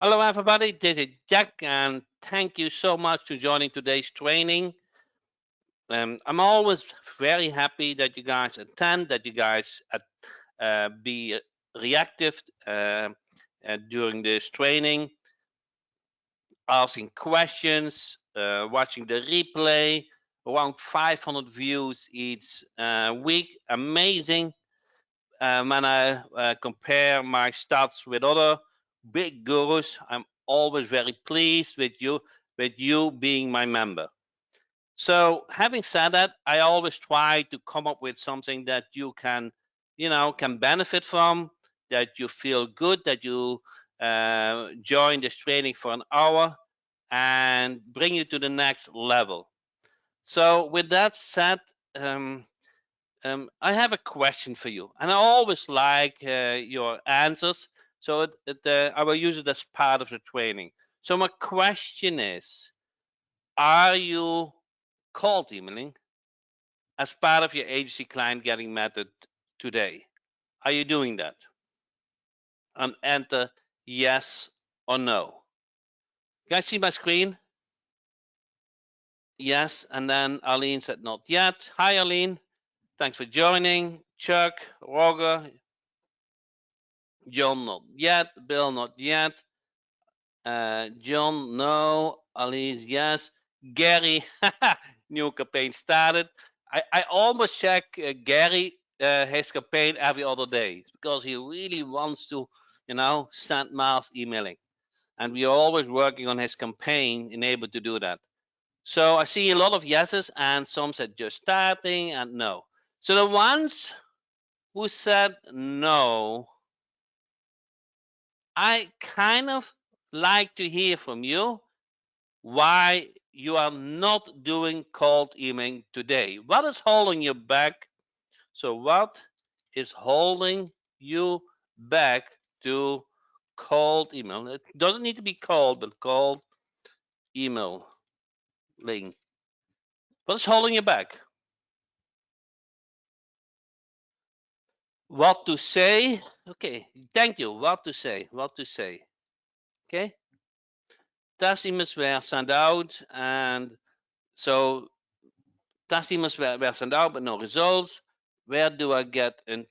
Hello, everybody. This is Jack, and thank you so much for joining today's training. I'm always very happy that you guys attend, that you guys be reactive during this training, asking questions, watching the replay. Around 500 views each week. Amazing. When I compare my stats with other big gurus, I'm always very pleased with you being my member. So having said that, I always try to come up with something that you can benefit from, that you feel good, that you join this training for an hour and bring you to the next level. So with that said, I have a question for you, and I always like your answers, so I will use it as part of the training. So my question is, are you cold emailing as part of your agency client getting method today? Are you doing that? And enter yes or no. Can I see my screen? Yes, and then Arlene said not yet. Hi, Arlene. Thanks for joining. Chuck, Roger, John, not yet. Bill, not yet. John, no. Alice, yes. Gary, new campaign started. I almost check Gary his campaign every other day because he really wants to, send mass emailing, and we are always working on his campaign and able to do that. So I see a lot of yeses, and some said just starting and no. So the ones who said no, I kind of like to hear from you why you are not doing cold emailing today. What is holding you back? So what is holding you back to cold email? It doesn't need to be cold, but cold email link. What is holding you back? What to say? Okay, thank you. What to say? What to say? Okay. Test emails were sent out, and so test emails were sent out, but no results. Where do I get a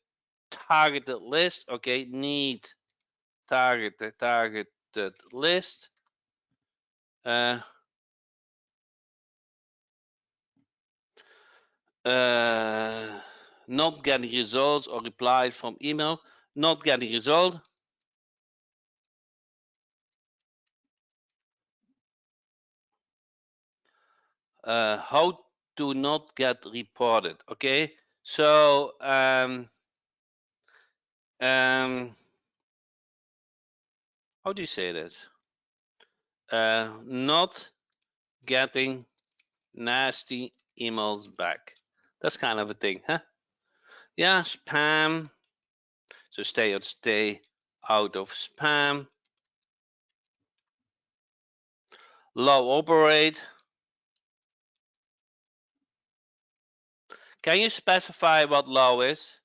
targeted list? Okay, need targeted list. Not getting results or replies from email. Not getting result. How to not get reported? Okay, so how do you say this? Not getting nasty emails back. That's kind of a thing, huh? Yeah, spam. So stay out of spam. Low operate. Can you specify what low is?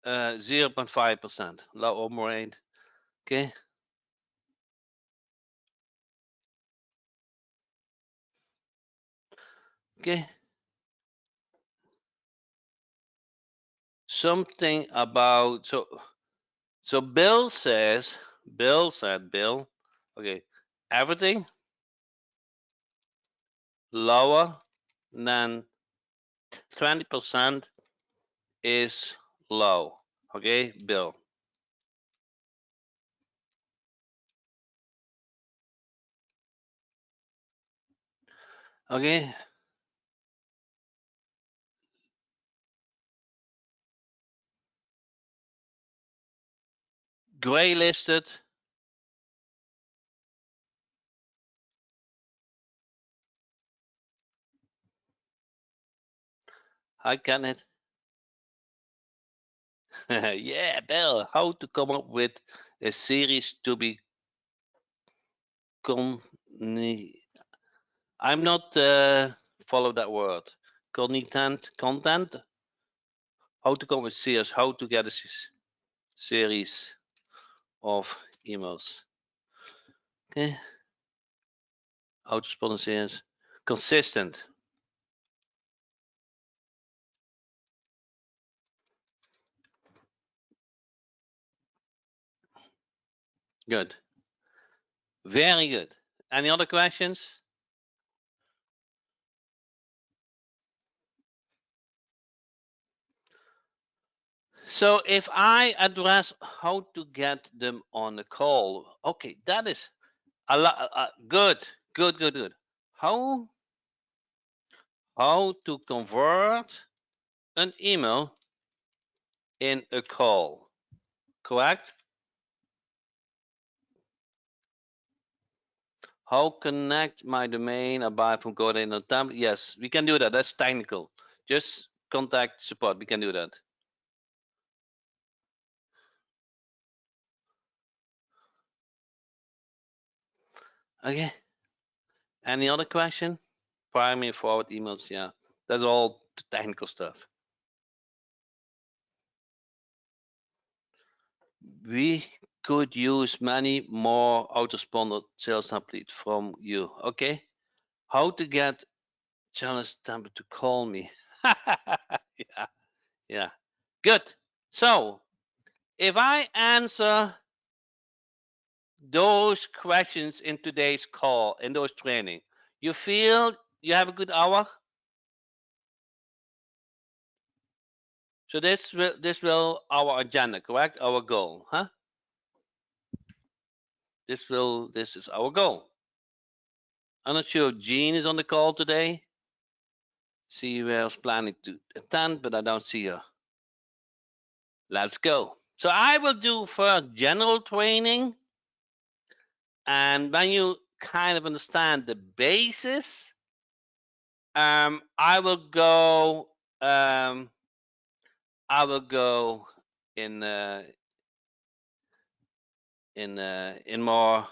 Uh, 0.5%. Low operate. Okay. Okay. Something about so Bill said, okay, everything lower than 20% is low. Okay, Bill. Okay. Gray listed. Hi, Kenneth. Yeah, Bill. How to come up with a series to be I'm not follow that word. Content. How to come with series. How to get a series of emails. Okay. How to spell a series. Consistent. Good. Very good. Any other questions? So if I address how to get them on the call, okay, that is a lot. Good. How to convert an email in a call? Correct. How connect my domain or buy from code in a template? Yes, we can do that. That's technical. Just contact support. We can do that. Okay. Any other question? Primary forward emails. Yeah, that's all the technical stuff. We could use many more autoresponder sales template from you. Okay. How to get challenge template to call me? Yeah. Good. So if I answer those questions in today's call, in those training, you feel you have a good hour? So this will our agenda, correct? Our goal, huh? This is our goal. I'm not sure if Jean is on the call today. See where I was planning to attend, but I don't see her. Let's go. So I will do first general training, and when you kind of understand the basis, I will go. I will go in more.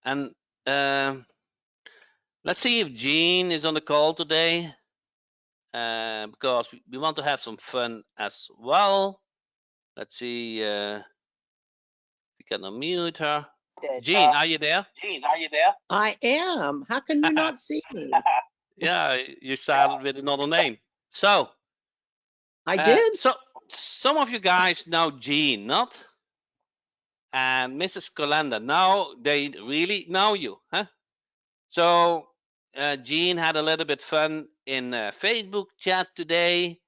And let's see if Jean is on the call today, because we want to have some fun as well. Let's see if we can unmute her. Jean, are you there? I am. How can you not see me? Yeah, you started with another name. So I did. So some of you guys know Jean, not? And Mrs. Colanda. Now they really know you, huh? So Jean had a little bit fun in Facebook chat today,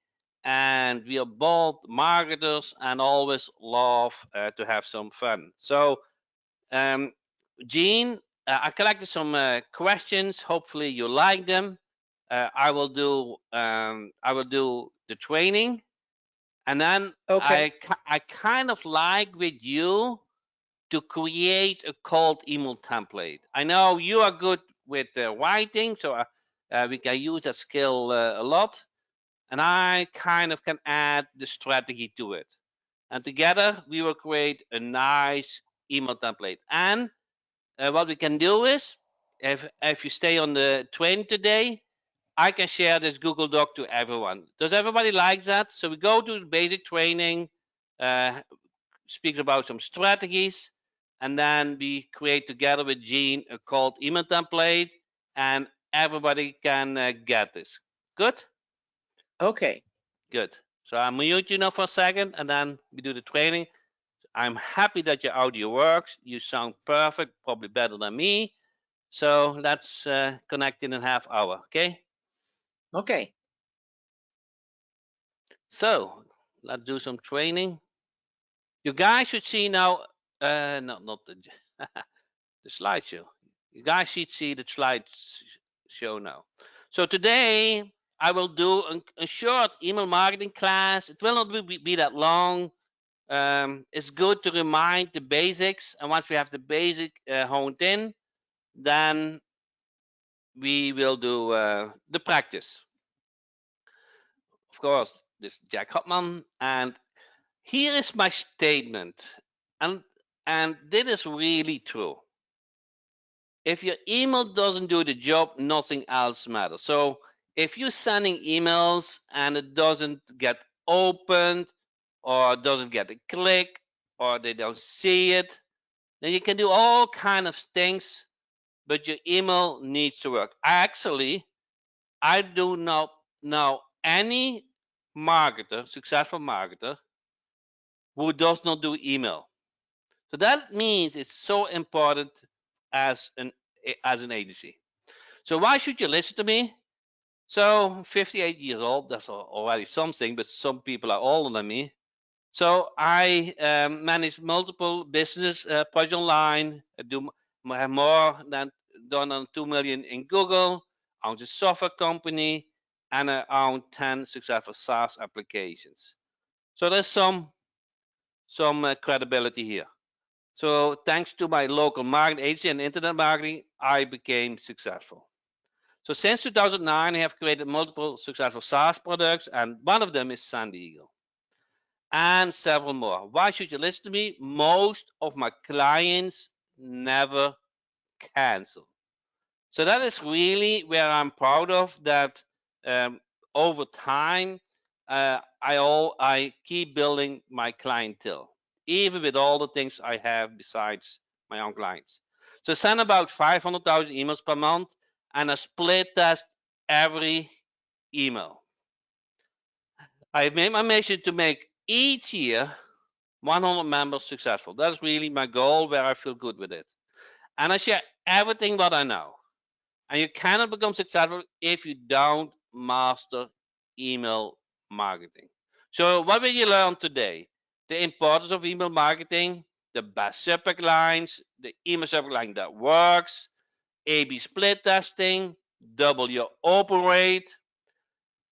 and we are both marketers and always love to have some fun. So Jean, I collected some questions. Hopefully you like them. I will do the training, and then Okay. I kind of like with you to create a cold email template. I know you are good with writing, so we can use that skill a lot. And I kind of can add the strategy to it. And together we will create a nice email template. And what we can do is, if you stay on the train today, I can share this Google Doc to everyone. Does everybody like that? So we go to the basic training, uh, speaks about some strategies, and then we create together with Jean a cold email template, and everybody can get this. Good? Okay. Good. So I mute you now for a second, and then we do the training. I'm happy that your audio works. You sound perfect, probably better than me. So let's connect in a half hour, okay? Okay. So let's do some training. You guys should see now, not the, the slideshow. You guys should see the slideshow now. So today I will do a short email marketing class. It will not be that long. It's good to remind the basics, and once we have the basic honed in, then we will do the practice. Of course, this is Jack Hopman, and here is my statement, and this is really true. If your email doesn't do the job, nothing else matters. So if you're sending emails and it doesn't get opened or doesn't get a click or they don't see it, then you can do all kind of things, but your email needs to work. Actually, I do not know any marketer, successful marketer, who does not do email. So that means it's so important as an agency. So why should you listen to me? So 58 years old, that's already something, but some people are older than me. So I manage multiple business projects online. I do have more than done on 2 million in Google. I own a software company and I own 10 successful SaaS applications. So there's some credibility here. So thanks to my local marketing agency and internet marketing, I became successful. So since 2009, I have created multiple successful SaaS products, and one of them is Sandy Eagle, and several more. Why should you listen to me? Most of my clients never cancel. So that is really where I'm proud of that. Over time, I keep building my clientele, even with all the things I have besides my own clients. So I send about 500,000 emails per month, and I split test every email. I've made my mission to make each year 100 members successful. That's really my goal, where I feel good with it. And I share everything what I know. And you cannot become successful if you don't master email marketing. So, what will you learn today? The importance of email marketing, the best subject lines, the email subject line that works, A/B split testing, double your open rate,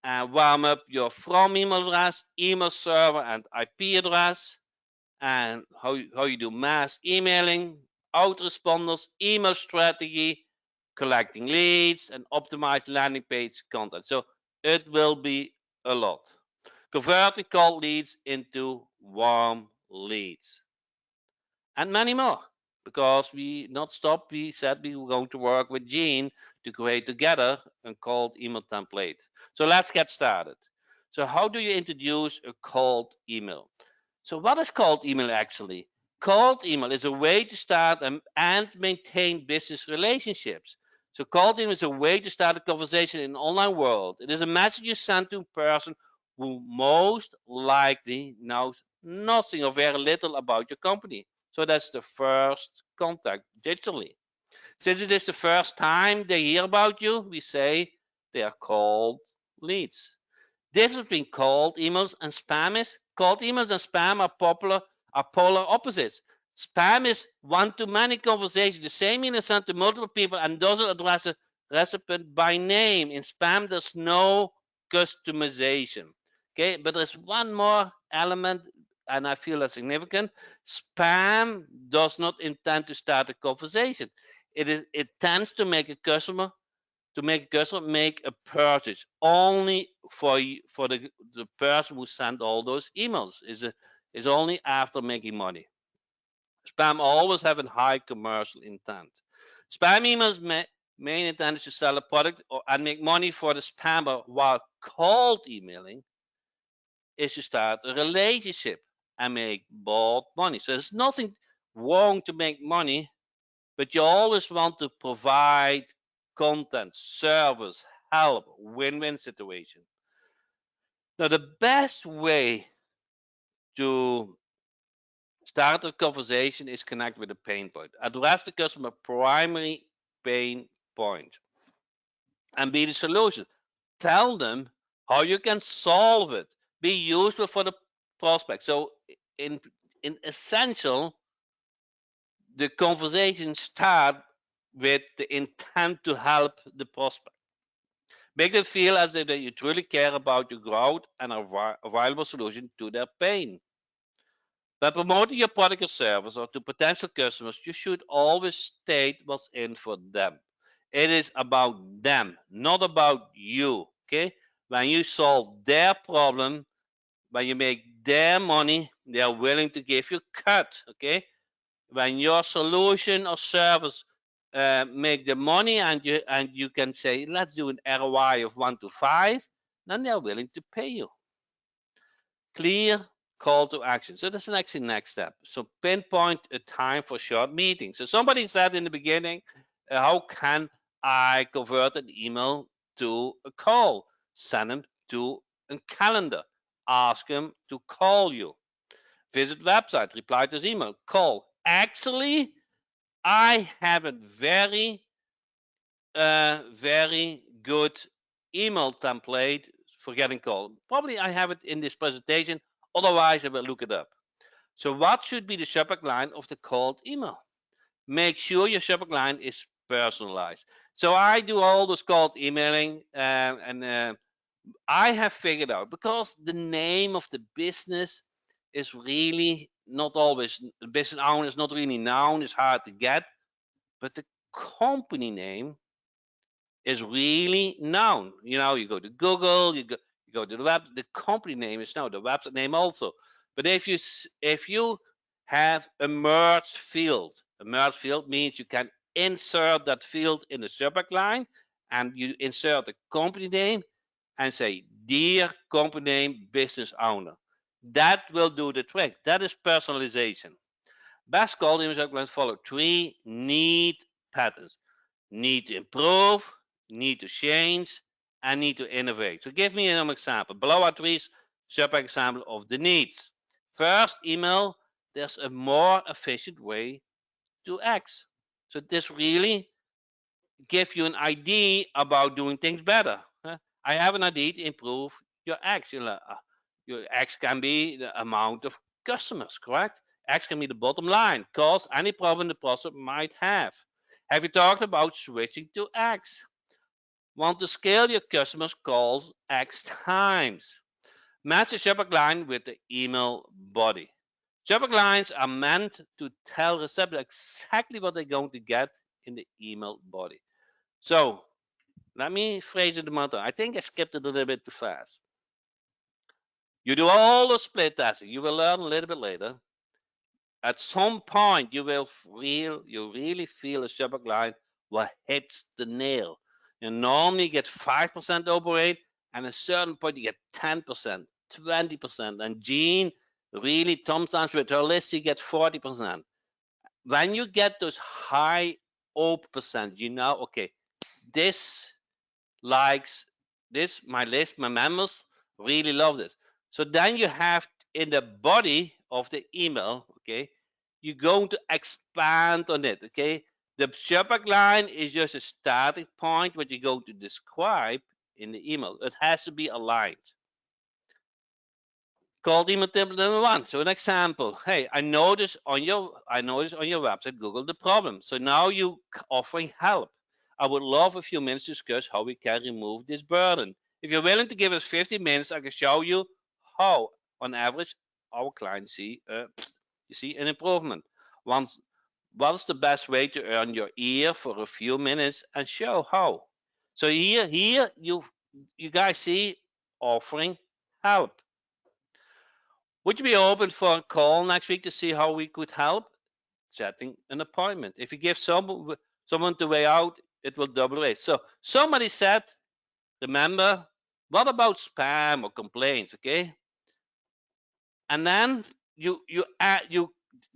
and warm up your from email address, email server, and IP address, and how you do mass emailing, autoresponders, email strategy, collecting leads, and optimize landing page content. So it will be a lot. Converting cold leads into warm leads, and many more. Because we not stop, we said we were going to work with Gene to create together a cold email template. So let's get started. So how do you introduce a cold email? So what is cold email actually? Cold email is a way to start and maintain business relationships. So cold email is a way to start a conversation in an online world. It is a message you send to a person who most likely knows nothing or very little about your company. So that's the first contact digitally. Since it is the first time they hear about you, we say they are cold leads. Difference between cold emails and spam is cold emails and spam are polar opposites. Spam is one-to-many conversation. The same email is sent to multiple people and doesn't address a recipient by name. In spam, there's no customization. Okay, but there's one more element, and I feel that's significant. Spam does not intend to start a conversation. It tends to make a customer make a purchase only for the person who sent all those emails is only after making money. Spam always have a high commercial intent. Spam emails main intent is to sell a product and make money for the spammer, while cold emailing is to start a relationship and make both money. So there's nothing wrong to make money, but you always want to provide content, service, help, win-win situation. Now, the best way to start a conversation is connect with a pain point. Address the customer primary pain point and be the solution. Tell them how you can solve it. Be useful for the prospect. So, in in essential, the conversation start with the intent to help the prospect. Make them feel as if you truly care about your growth and a viable solution to their pain. By promoting your product or service or to potential customers, you should always state what's in for them. It is about them, not about you. Okay? When you solve their problem, when you make their money, they are willing to give you cut. Okay? When your solution or service make the money, and you can say, let's do an ROI of 1 to 5, then they're willing to pay you. Clear call to action. So that's actually the next step. So pinpoint a time for short meetings. So somebody said in the beginning, how can I convert an email to a call? Send them to a calendar. Ask them to call you. Visit website, reply to this email, call. Actually, I have a very good email template for getting called. Probably I have it in this presentation. Otherwise, I will look it up. So what should be the subject line of the cold email? Make sure your subject line is personalized. So I do all this cold emailing, and I have figured out, because the name of the business is really not always, the business owner is not really known, it's hard to get, but the company name is really known. You go to Google, you go to the web. The company name is known, the website name also. But if you have a merged field means you can insert that field in the subject line, and you insert the company name and say, "Dear company name, business owner." That will do the trick. That is personalization. Best call image subject follow 3 need patterns: need to improve, need to change, and need to innovate. So give me an example. Below are 3 sub-examples of the needs. First, email, there's a more efficient way to X. So this really gives you an idea about doing things better. I have an idea to improve your X. Your X can be the amount of customers, correct? X can be the bottom line, cause any problem the prospect might have. Have you talked about switching to X? Want to scale your customers' calls X times? Match the subject line with the email body. Subject lines are meant to tell receptors exactly what they're going to get in the email body. So let me phrase it another. I think I skipped it a little bit too fast. You do all the split testing. You will learn a little bit later. At some point, you really feel a subject line what hits the nail. You normally get 5% open rate, and at a certain point, you get 10%, 20%. And Jean really sometimes with her list, you get 40%. When you get those high open percent, okay, this likes this, my list, my members really love this. So then you have in the body of the email, okay, you're going to expand on it, okay? The subject line is just a starting point, what you're going to describe in the email. It has to be aligned. Called email template number 1. So an example. Hey, I noticed on your website, Google the problem. So now you offering help. I would love a few minutes to discuss how we can remove this burden. If you're willing to give us 50 minutes, I can show you how, on average, our clients see an improvement. What's the best way to earn your ear for a few minutes and show how? So here you guys see offering help. Would you be open for a call next week to see how we could help? Setting an appointment. If you give someone the way out, it will double rate. So somebody said, remember, what about spam or complaints? Okay, and then you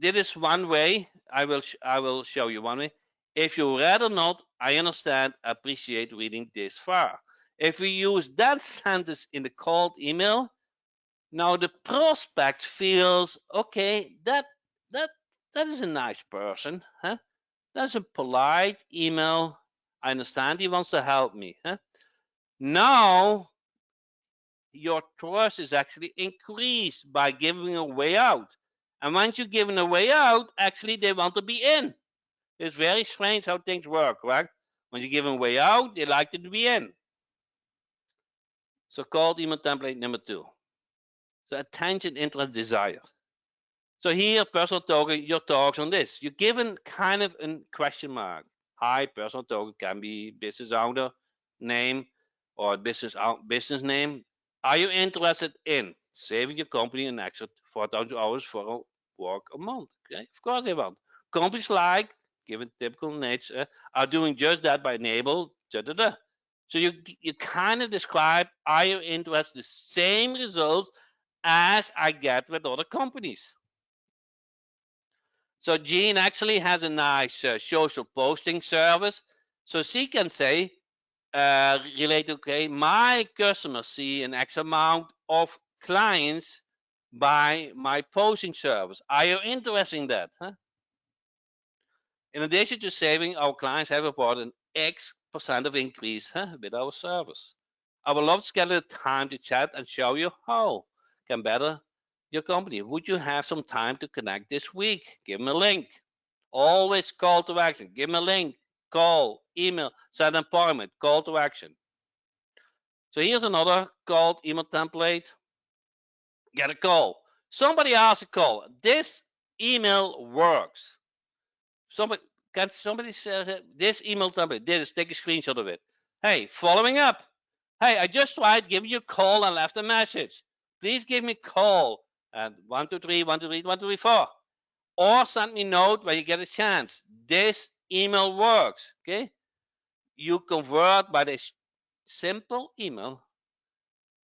did this one way. I will show you one way. If you rather not, I understand, appreciate reading this far. If we use that sentence in the cold email, now the prospect feels, okay, that is a nice person, huh? That's a polite email. I understand he wants to help me, huh? Now your trust is actually increased by giving a way out. And once you're given a way out, actually they want to be in. It's very strange how things work, right? When you give them a way out, they like to be in. So called email template number 2. So attention, interest, desire. So here, personal token, your thoughts on this. You're given kind of a question mark. Hi, personal token can be business owner name or business name. Are you interested in saving your company an extra 4,000 hours for a work a month? Okay, of course they want. Companies like given typical niche, are doing just that by enable. Da, da, da. So you kind of describe, are you interested in the same results as I get with other companies? So Jean actually has a nice social posting service. So she can say, related, okay, my customers see an X amount of clients by my posting service. Are you interested in that? Huh? In addition to saving, our clients have reported an X% of increase with our service. I would love to schedule a time to chat and show you how can better your company. Would you have some time to connect this week? Give me a link. Always call to action. Give me a link, call, email, set an appointment, call to action. So here's another called email template. Get a call. Somebody asks a call. This email works. Somebody say this email template. Take a screenshot of it. Hey, following up. Hey, I just tried giving you a call and left a message. Please give me a call at 123 123 124. Or send me a note when you get a chance. This email works. Okay? You convert by this simple email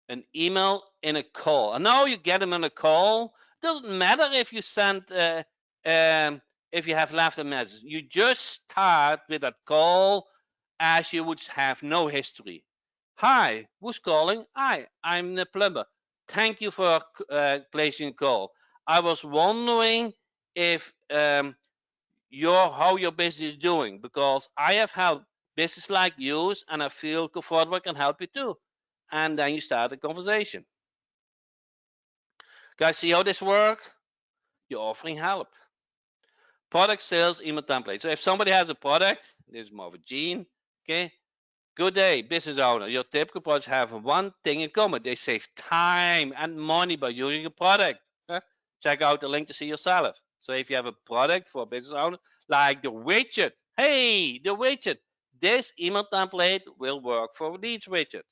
an email in a call. And now you get them in a call. Doesn't matter if you send if you have left a message. You just start with that call as you would have no history. Hi, who's calling? Hi, I'm the plumber. Thank you for placing a call. I was wondering if how your business is doing, because I have helped business like yours and I feel comfortable I can help you too. And then you start a conversation. Guys, see how this works? You're offering help. Product sales email template. So if somebody has a product, this is more of a gene, okay? Good day, business owner. Your typical products have one thing in common. They save time and money by using a product. Check out the link to see yourself. So if you have a product for a business owner, like the widget, hey, the widget, this email template will work for leads widget.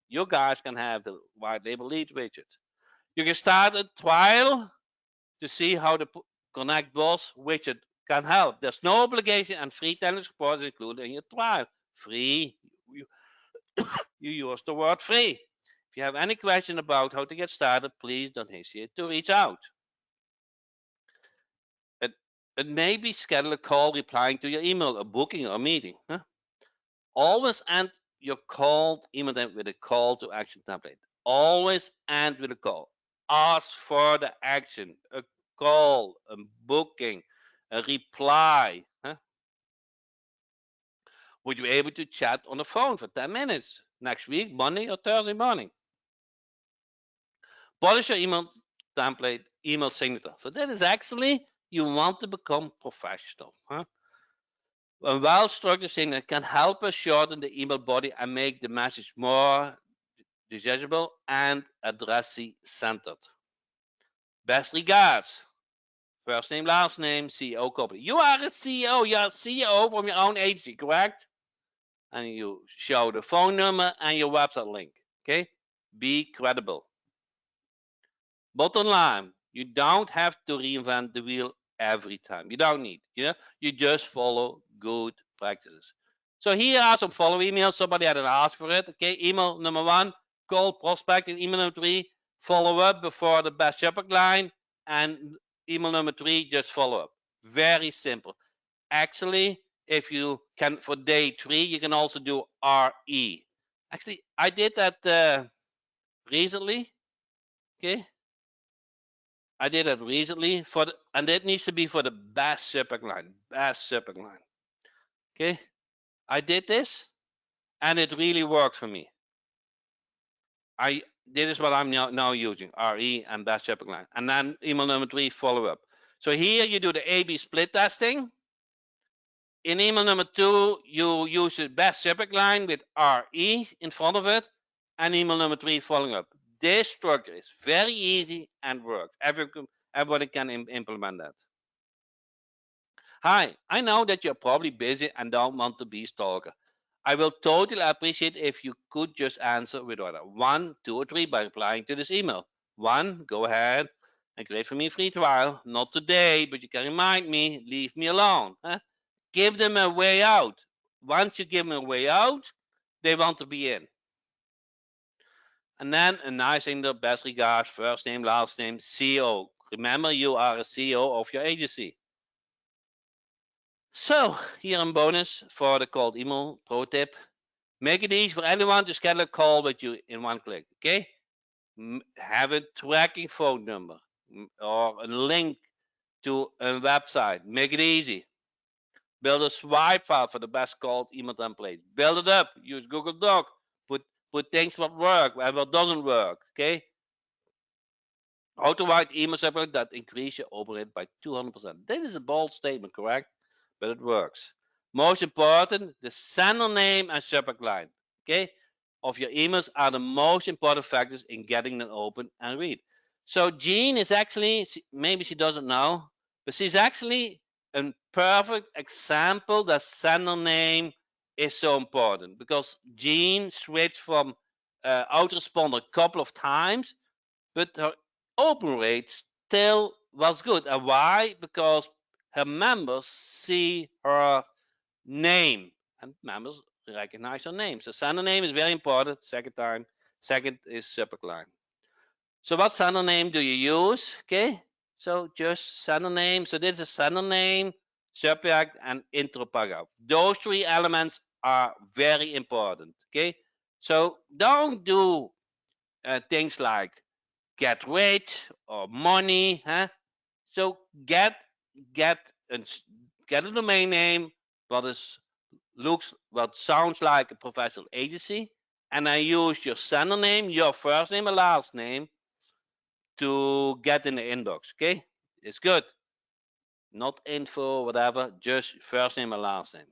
You guys can have the white label lead widget. You can start a trial to see how the Connect Boss widget can help. There's no obligation and free technical support is included in your trial. Free. You use the word free. If you have any question about how to get started, please don't hesitate to reach out. It, it may be schedule a call replying to your email, a booking, or a meeting. Always end your call email with a call to action template. Always end with a call. Ask for the action, a call, a booking, a reply. Would you be able to chat on the phone for 10 minutes next week, Monday or Thursday morning? Polish your email template, email signature. So that is actually, you want to become professional. A well-structured signature can help us shorten the email body and make the message more digestible and addressee-centered. Best regards. First name, last name, CEO company. You are a CEO. You are a CEO from your own agency, correct? And you show the phone number and your website link. Okay? Be credible. Bottom line, you don't have to reinvent the wheel every time. You don't need. You just follow good practices. So here are some follow emails. Somebody had asked for it. Okay, email number 1, call prospect, and email number 3, follow up before the best subject line, and email number 3, just follow up. Very simple. Actually, if you can, for day 3, you can also do RE. Actually, I did that recently. Okay, I did that recently and that needs to be for the best subject line. Best subject line. Okay, I did this, and it really worked for me. This is what I'm now using, RE and best subject line, and then email number 3, follow up. So here you do the A/B split testing. In email number 2, you use the best subject line with RE in front of it, and email number 3, following up. This structure is very easy and works. Everybody can implement that. Hi, I know that you're probably busy and don't want to be a stalker. I will totally appreciate if you could just answer with either 1, 2, or 3 by replying to this email. 1, go ahead and create for me a free trial. Not today, but you can remind me, leave me alone. Give them a way out. Once you give them a way out, they want to be in. And then a nice thing, the best regards, first name, last name, CEO. Remember, you are a CEO of your agency. So, here a bonus for the cold email pro tip. Make it easy for anyone to schedule a call with you in one click, okay? Have a tracking phone number or a link to a website. Make it easy. Build a swipe file for the best cold email template. Build it up. Use Google Doc. Put things what work and what doesn't work, okay? How to write email subject that increase your open rate by 200%. This is a bold statement, correct? But it works. Most important, the sender name and subject line, okay, of your emails are the most important factors in getting them open and read. So Jean is actually, maybe she doesn't know, but she's actually a perfect example that sender name is so important because Jean switched from autoresponder a couple of times, but her open rate still was good. And why? Because her members see her name, and members recognize her name. So sender name is very important. Second is subject line. So what sender name do you use? Okay, so just sender name. So this is sender name, subject, and intro paragraph. Those three elements are very important. Okay, so don't do things like get rich or money, huh? So get and get a domain name what sounds like a professional agency, and I use your sender name, your first name and last name to get in the inbox. Okay, it's good. Not info, whatever, just first name and last name.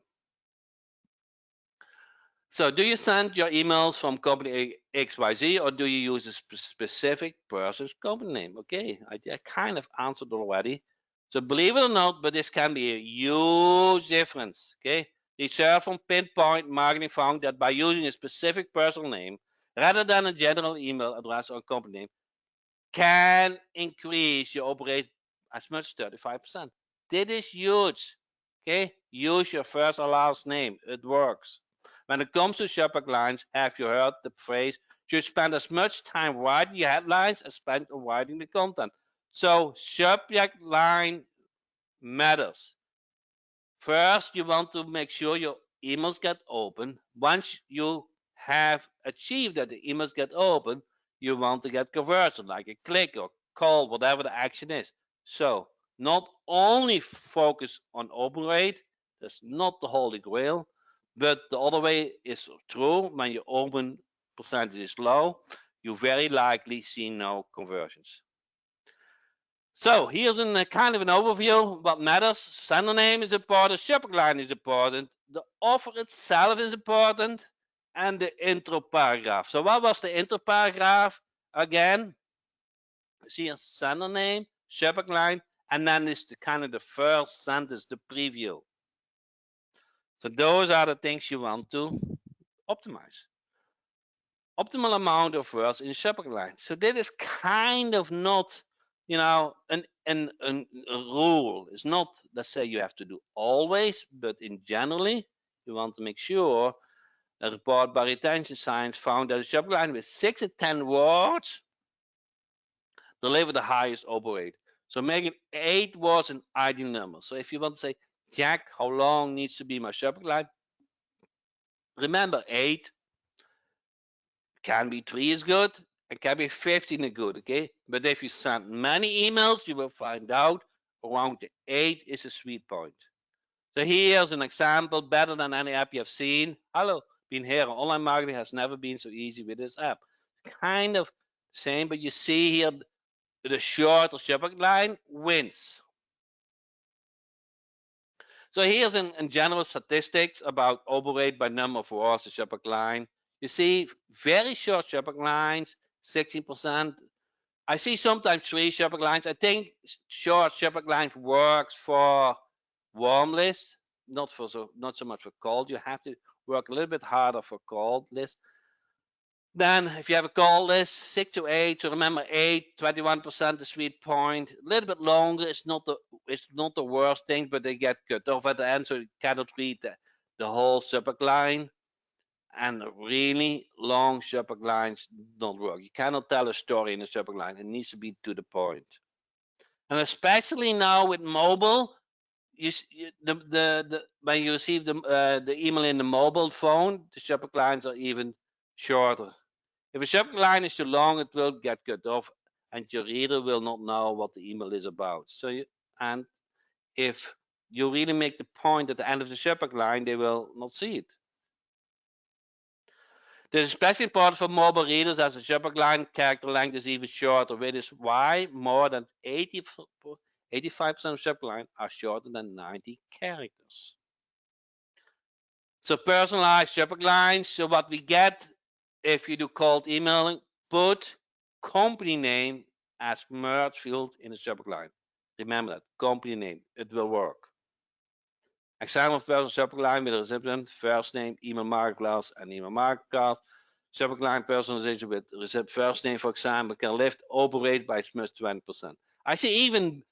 So do you send your emails from company XYZ or do you use a specific person's company name? Okay, I kind of answered already. So believe it or not, but this can be a huge difference. Okay, research from Pinpoint Marketing found that by using a specific personal name rather than a general email address or company name can increase your operation as much as 35%. This is huge. Okay, use your first or last name. It works. When it comes to subject lines, have you heard the phrase, you spend as much time writing your headlines as spent on writing the content. So subject line matters. First, you want to make sure your emails get open. Once you have achieved that the emails get open, you want to get conversion, like a click or call, whatever the action is. So not only focus on open rate, that's not the holy grail, but the other way is true. When your open percentage is low, you very likely see no conversions. So here's a kind of an overview. What matters? Sender name is important. Subject line is important. The offer itself is important, and the intro paragraph. So what was the intro paragraph? Again, see a sender name, subject line, and then is the kind of the first sentence, the preview. So those are the things you want to optimize. Optimal amount of words in subject line. So that is kind of not, a rule. It's not, let's say you have to do always, but in generally, you want to make sure. A report by Retention Science found that a subject line with 6 to 10 words deliver the highest open rate. So making 8 words an ideal number. So if you want to say, Jack, how long needs to be my subject line? Remember, 8 can be 3 is good, and can be 15 is good, okay? But if you send many emails, you will find out around the 8 is a sweet point. So here's an example, better than any app you have seen. Hello, been here. Online marketing has never been so easy with this app. Kind of same, but you see here the shorter subject line wins. So here's in general statistics about open rate by number of words the subject line. You see very short subject lines, 16%. I see sometimes 3 subject lines. I think short subject lines works for warm lists, not so much for cold. You have to work a little bit harder for cold lists. Then if you have a call list, 6 to 8, so remember 8, 21% the sweet point. A little bit longer, it's not the worst thing, but they get cut off at the end, so you cannot read the whole subject line. And really long subject lines don't work. You cannot tell a story in a subject line. It needs to be to the point. And especially now with mobile, when you receive the email in the mobile phone, the subject lines are even shorter. If a subject line is too long, it will get cut off, and your reader will not know what the email is about. And if you really make the point at the end of the subject line, they will not see it. This is especially important for mobile readers as the subject line character length is even shorter, which is why more than 85% of subject lines are shorter than 90 characters. So personalized subject lines. So what we get if you do cold emailing, put company name as merge field in the subject line. Remember that, company name, it will work. Example of personal subject line with a recipient, first name, email market class, and email market card. Subject line personalization with recipient first name, for example, can lift open rate by as much 20%. I see even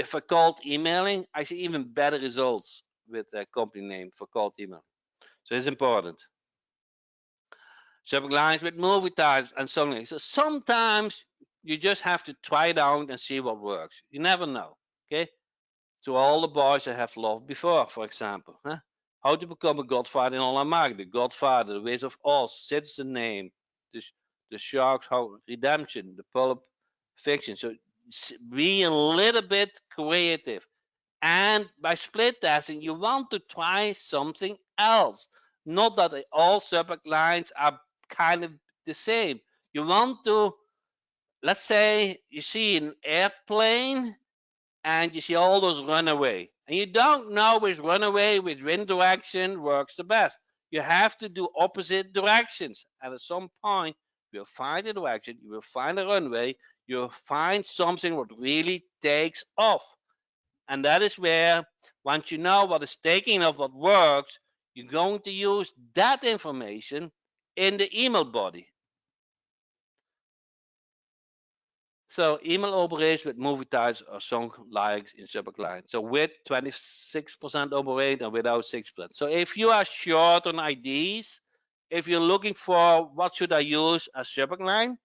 for cold emailing, I see even better results with a company name for cold email. So it's important. Subject lines with movie titles and song lyrics. So sometimes you just have to try it out and see what works. You never know. Okay. To all the boys I have loved before, for example. Huh? How to become a godfather in online marketing. The Godfather, The Ways of Oz, Citizen Name, the Sharks How Redemption, the Pulp Fiction. So be a little bit creative. And by split testing, you want to try something else. Not that all subject lines are kind of the same. You want to, let's say, you see an airplane and you see all those runaway, and you don't know which runaway, which wind direction works the best. You have to do opposite directions, and at some point, you'll find a direction, you will find a runway, you'll find something what really takes off. And that is where, once you know what is taking off, what works, you're going to use that information in the email body. So email operates with movie titles or song lyrics in subject line. So with 26% open rate and without 6%. So if you are short on ideas, if you're looking for what should I use as subject line,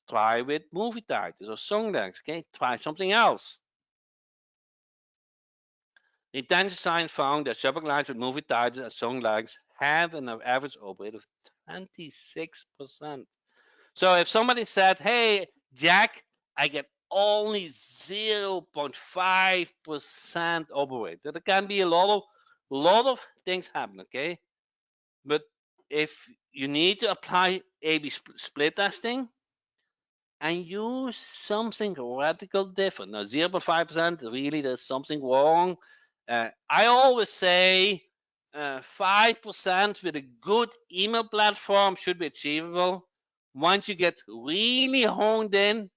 try with movie titles or song lyrics. Okay, try something else. The intention science found that subject lines with movie titles and song lyrics have an average open rate of 26%. So if somebody said, hey, Jack, I get only 0.5% open rate. There can be a lot of things happen, okay? But if you need to apply A/B split testing and use something radical different. Now 0.5%, really there's something wrong. I always say 5% with a good email platform should be achievable. Once you get really honed in,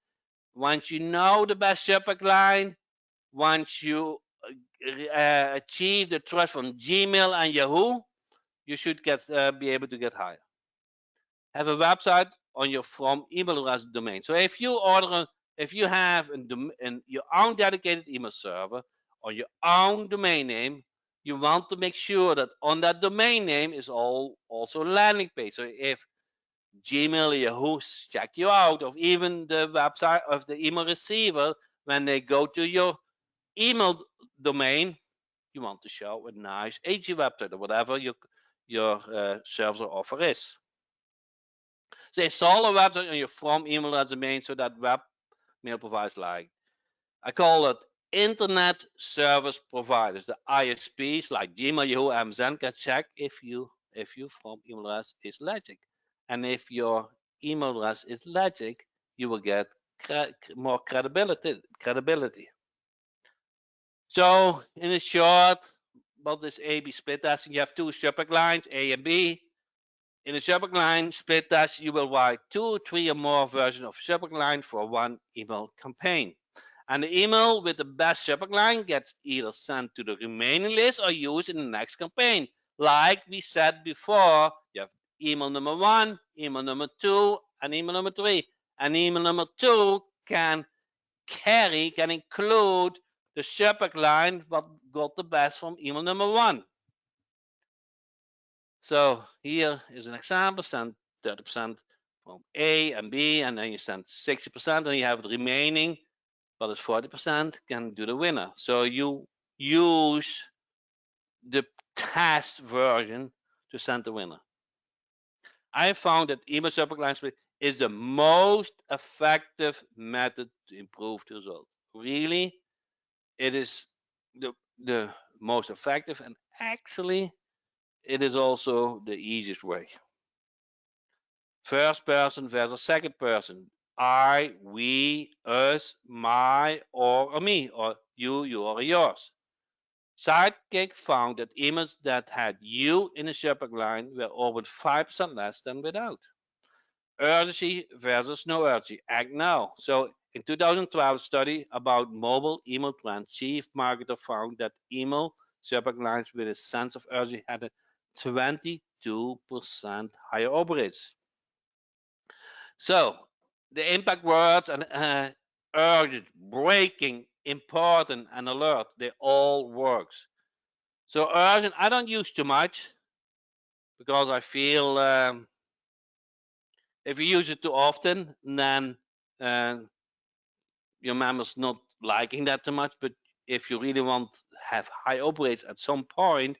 once you know the best subject line, once you achieve the trust from Gmail and Yahoo, you should be able to get higher. Have a website on your from email address domain. So if you have your own dedicated email server on your own domain name, you want to make sure that on that domain name is also landing page. So if Gmail or Yahoo check you out, or even the website of the email receiver, when they go to your email domain, you want to show a nice AG website or whatever your service or offer is. So install a website on your from email as domain so that web mail providers like. I call it internet service providers, the ISPs like Gmail, Yahoo, Amazon can check if you from email address is legit. And if your email address is legit, you will get more credibility. So in a short, about this A/B split testing, you have two subject lines, A and B. In a subject line split test, you will write 2, 3, or more versions of subject line for one email campaign. And the email with the best subject line gets either sent to the remaining list or used in the next campaign. Like we said before, you have email number 1, email number 2, and email number 3. And email number 2 can include the subject line what got the best from email number 1. So here is an example, send 30% from A and B, and then you send 60%, and you have the remaining, but it's 40%, can do the winner. So you use the test version to send the winner. I found that email subject line split is the most effective method to improve the results. Really, it is the most effective, and actually it is also the easiest way. First person versus second person. I, we, us, my, or me, or you, your, or yours. Sidekick found that emails that had you in the subject line were over 5% less than without. Urgency versus no urgency. Act now. So in 2012 study about mobile email trends, chief marketer found that email subject lines with a sense of urgency had a 22% higher open rates. So the impact words and urgent, breaking, important, and alert, they all works. So urgent, I don't use too much because I feel if you use it too often, then your members not liking that too much. But if you really want to have high open rates at some point,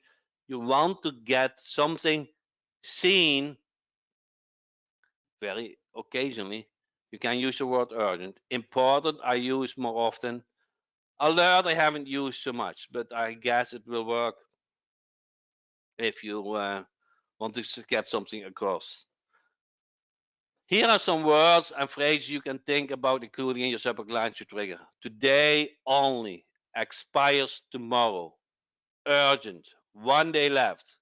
you want to get something seen very occasionally. You can use the word urgent. Important, I use more often. Alert, I haven't used so much, but I guess it will work if you want to get something across. Here are some words and phrases you can think about including in your subject line to trigger. Today only, expires tomorrow, urgent, 1 day left,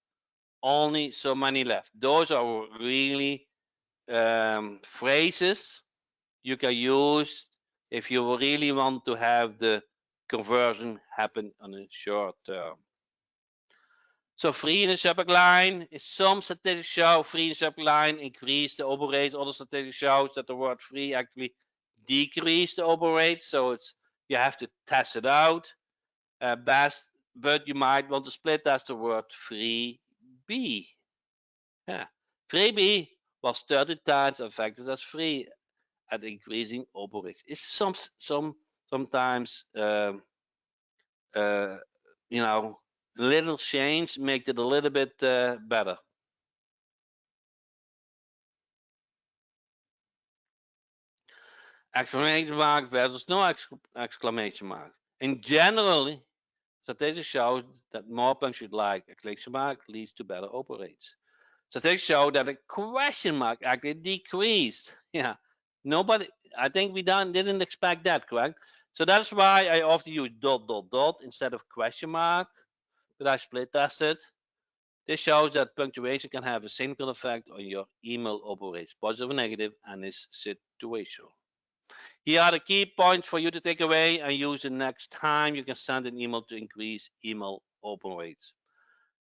only so many left. Those are really phrases you can use if you really want to have the conversion happen on a short term. So free in the subject line is some statistics show free in the subject line increase the open rate. Other statistics shows that the word free actually decrease the open rate. So it's you have to test it out best, but you might want to split test the word freebie. Yeah, freebie was 30 times effective as free at increasing open rates. It's sometimes you know, little change make it a little bit better. Exclamation mark versus no exclamation mark. In general, statistics show that more punctuation like exclamation mark leads to better open rates. Statistics show that a question mark actually decreased. Yeah, nobody. I think we didn't expect that, correct? So that's why I often use dot dot dot instead of question mark. But I split tested. This shows that punctuation can have a significant effect on your email open rates, positive or negative, and is situational. Here are the key points for you to take away and use the next time you can send an email to increase email open rates.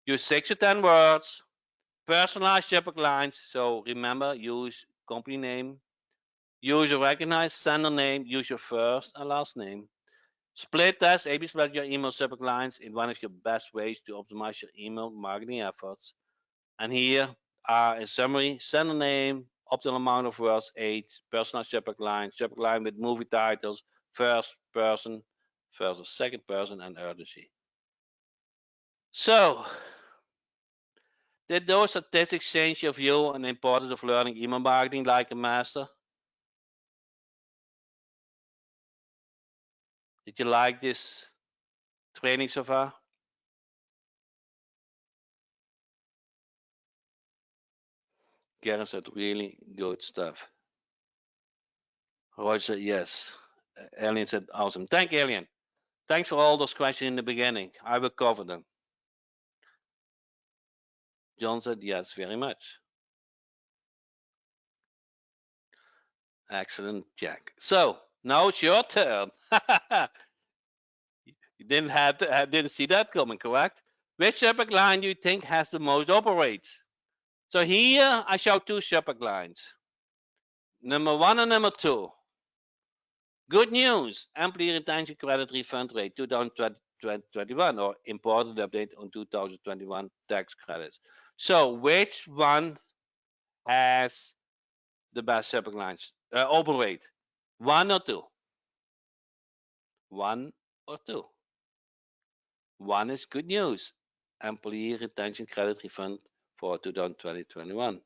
Use 6 to 10 words, personalized subject lines. So remember, use company name, use a recognized sender name, use your first and last name. Split test, A/B split your email subject lines in one of your best ways to optimize your email marketing efforts. And here are a summary, sender name, optimal amount of words, 8, personal subject line with movie titles, first person versus second person, and urgency. So, did those statistics change your view on the importance of learning email marketing like a master? Did you like this training so far? Karen said, really good stuff. Roy said, yes. Alien said, awesome. Thank you, Alien. Thanks for all those questions in the beginning. I will cover them. John said, yes, very much. Excellent, Jack. So now it's your turn. You didn't see that coming, correct? Which subject line do you think has the most open rates? So here I show two subject lines. Number 1 and number 2. Good news, employee retention credit refund rate 2021 or important update on 2021 tax credits. So which one has the best subject lines? Open rate, 1 or 2? 1 or 2? 1 is good news, employee retention credit refund for 2020-21.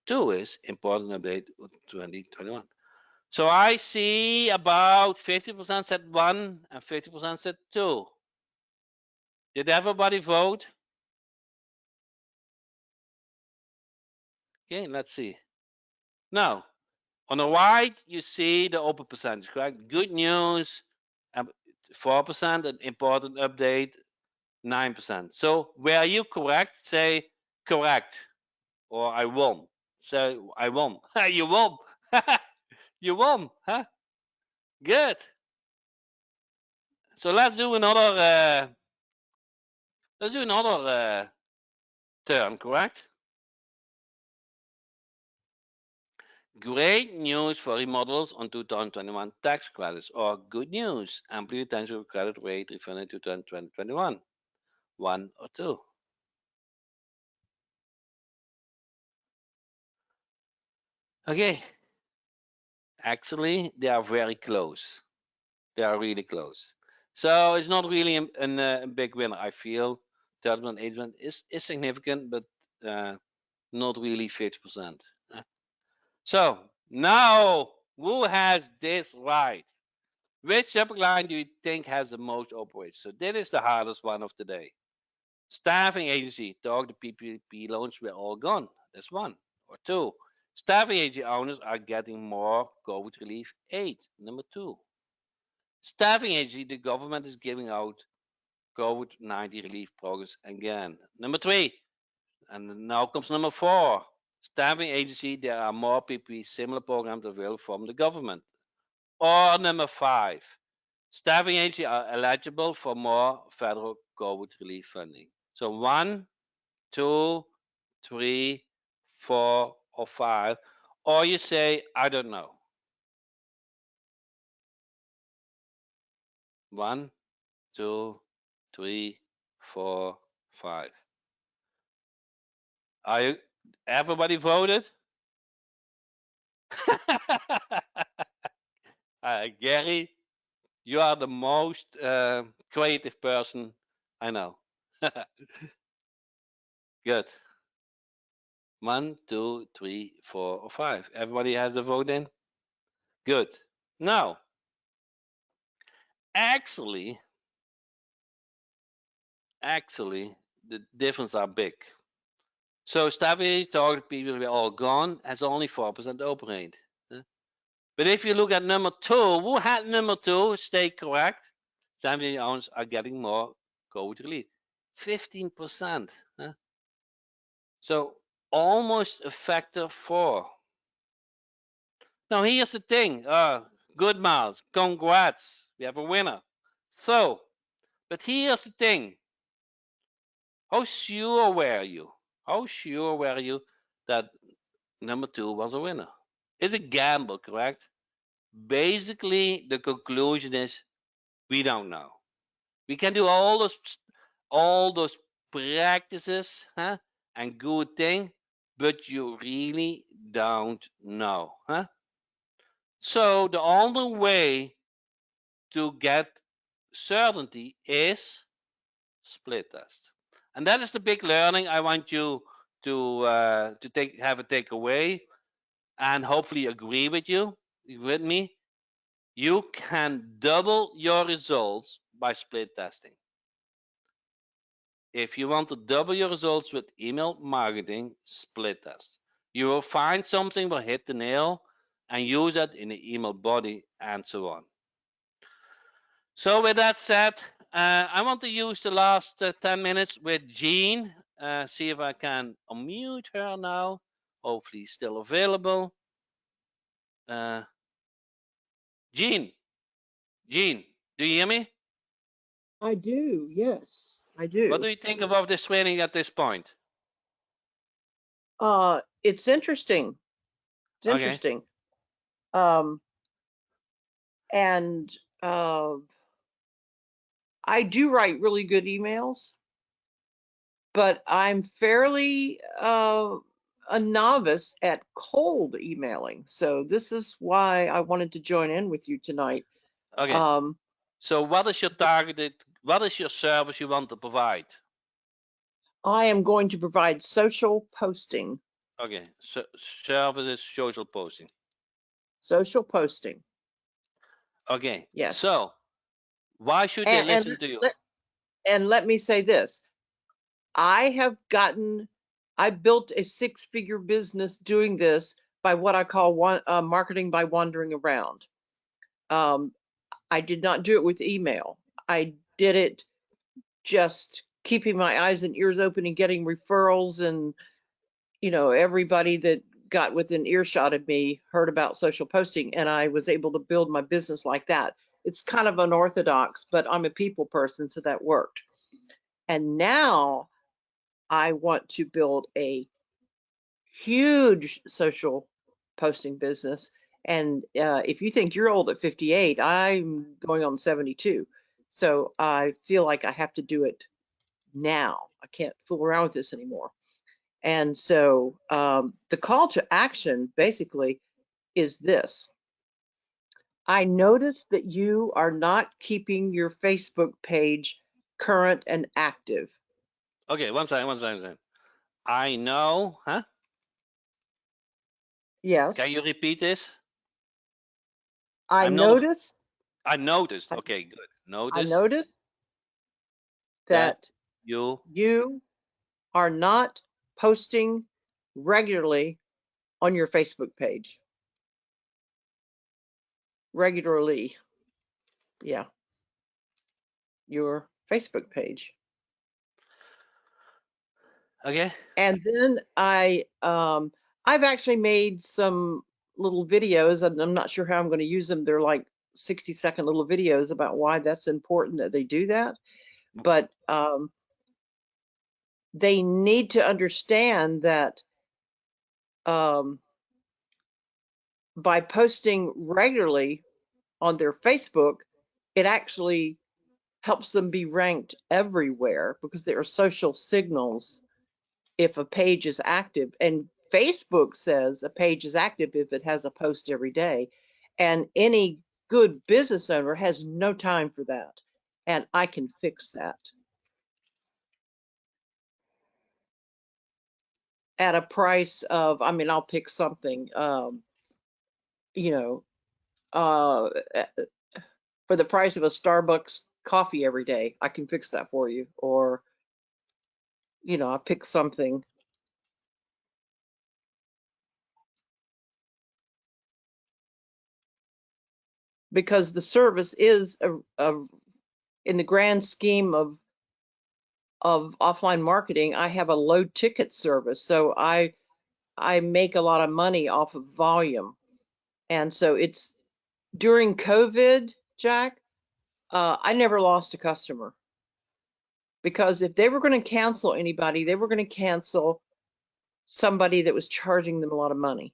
2 is important update of 2021. So I see about 50% said 1 and 50% said 2. Did everybody vote? Okay, let's see. Now, on the right, you see the open percentage, correct? Good news, 4%, an important update, 9%. So were you correct? Say correct, or I won. Say I won. You won. You won, huh? Good. So let's do another term, correct? Great news for remodels on 2021 tax credits, or good news, employee retention credit rate refunded to 2021. 1 or 2? Okay, actually, they are very close. They are really close. So it's not really a big winner. I feel 30.8% is significant, but not really 50%. So now, who has this right? Which subject line do you think has the most operations? So this is the hardest one of today. Staffing agency thought the PPP loans were all gone. That's 1 or 2. Staffing agency owners are getting more COVID relief aid. Number 2. Staffing agency, the government is giving out COVID-19 relief programs again. Number 3. And now comes number 4. Staffing agency, there are more PPP similar programs available from the government. Or number 5. Staffing agency are eligible for more federal COVID relief funding. So 1, 2, 3, 4, or 5. Or you say, I don't know. 1, 2, 3, 4, 5. Are you, everybody voted? Gary, you are the most creative person I know. Good. 1, 2, 3, 4, or 5. Everybody has the vote in? Good. Now, actually, the difference are big. So Stavi target people were all gone, has only 4% open rate. But if you look at number 2, who had number 2? Stay correct. Stavi owners are getting more COVID relief. 15%. So almost a factor 4. Now here's the thing. Good, Miles. Congrats. We have a winner. So, but here's the thing. How sure were you? How sure were you that number 2 was a winner? It's a gamble, correct? Basically, the conclusion is we don't know. We can do all those practices, and good thing, but you really don't know, So the only way to get certainty is split test, and that is the big learning I want you to have a takeaway and hopefully agree with me. You can double your results by split testing. If you want to double your results with email marketing, split test. You will find something will hit the nail and use that in the email body and so on. So with that said, I want to use the last 10 minutes with Jean. See if I can unmute her now. Hopefully still available. Jean, do you hear me? I do, yes, I What do. do you think about this training at this point? It's interesting. It's Okay. interesting. Um, and I do write really good emails, but I'm fairly a novice at cold emailing. So this is why I wanted to join in with you tonight. Okay. So what is your targeted, what is your service you want to provide? I am going to provide social posting. Okay. So services, social posting. Social posting. Okay. Yes. So why should they And listen to you? let me say this. I built a six-figure business doing this by what I call marketing by wandering around. I did not do it with email. I did it just keeping my eyes and ears open and getting referrals, and everybody that got within earshot of me heard about social posting, and I was able to build my business like that. It's kind of unorthodox, but I'm a people person, so that worked. And now I want to build a huge social posting business. And if you think you're old at 58, I'm going on 72. So I feel like I have to do it now. I can't fool around with this anymore. And so the call to action basically is this. I noticed that you are not keeping your Facebook page current and active. Okay, one second. I know, huh? Can Yes, you repeat this? I I'm not, noticed, I noticed. I, Okay, good. I Notice noticed that that you, you are not posting regularly on your Facebook page. Regularly, yeah, your Facebook page. okay? And then I've actually made some little videos, and I'm not sure how I'm going to use them. They're like 60-second little videos about why that's important that they do that. But they need to understand that um, by posting regularly on their Facebook, it actually helps them be ranked everywhere because there are social signals if a page is active. And Facebook says a page is active if it has a post every day. And any good business owner has no time for that. And I can fix that at a price of, I mean, I'll pick something, you know, uh, for the price of a Starbucks coffee every day. I can fix that for you. Or, I pick something because the service is in the grand scheme of offline marketing, I have a low ticket service. So I make a lot of money off of volume. And so it's during COVID, Jack, I never lost a customer because if they were going to cancel anybody, they were going to cancel somebody that was charging them a lot of money.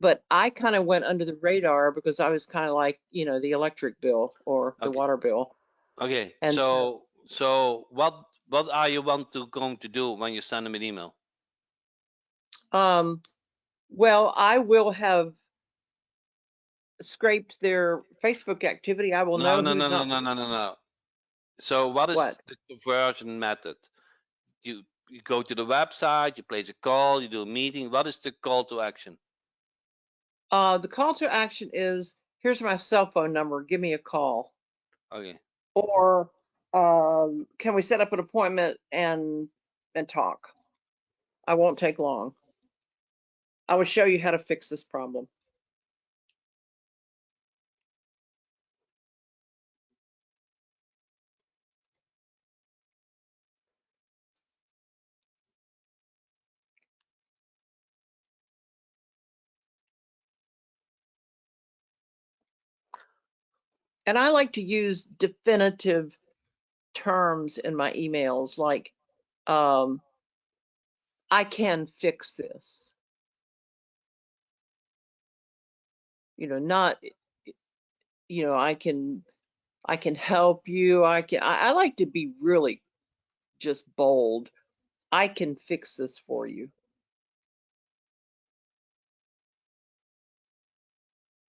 But I kind of went under the radar because I was kind of like, the electric bill or the Okay, water bill. okay. And so, So what are you going to do when you send them an email? um, well, I will have scraped their Facebook activity. I will No, know no, who's no, no, not no, no, no, no. So what is what. the conversion method? You go to the website, you place a call, you do a meeting. What is the call to action? The call to action is here's my cell phone number, give me a call. Okay. Or can we set up an appointment and talk? I won't take long. I will show you how to fix this problem. And I like to use definitive terms in my emails, like um, I can fix this. You know, not, you know, I can help you. I like to be really just bold. I can fix this for you.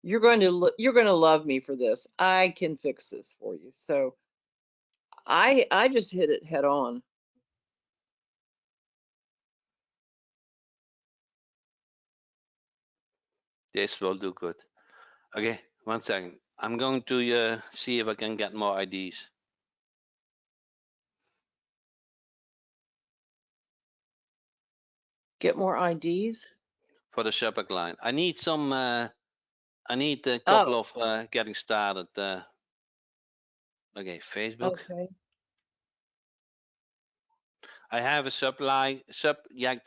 You're going to love me for this. I can fix this for you. So I just hit it head on. This will do good. Okay, 1 second. I'm going to see if I can get more IDs. Get more IDs for the subject line. I need some. I need a couple Oh, of getting started. Okay, Facebook. okay. I have a subject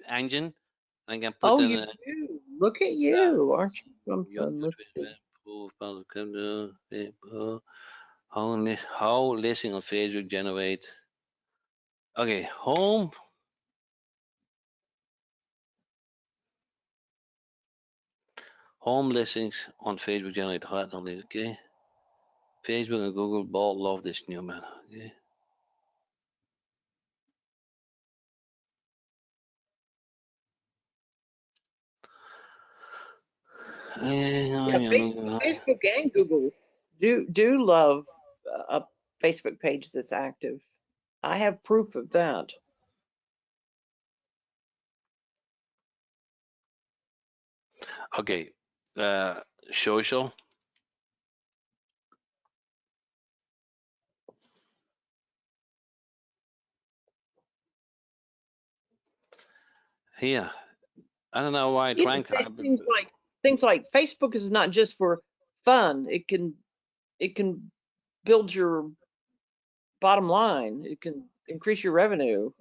engine. I can put Oh, in you do. Look at you. Aren't you something? Let's see. how listing on Facebook generate. Okay, home. Home listings on Facebook generate hot only. Okay. Facebook and Google both love this new man. Okay. Yeah, Facebook and Google do love a Facebook page that's active. I have proof of that. Okay. Social. Here. I don't know why it You know, ranked high, but things like Facebook is not just for fun. It can build your bottom line. It can increase your revenue.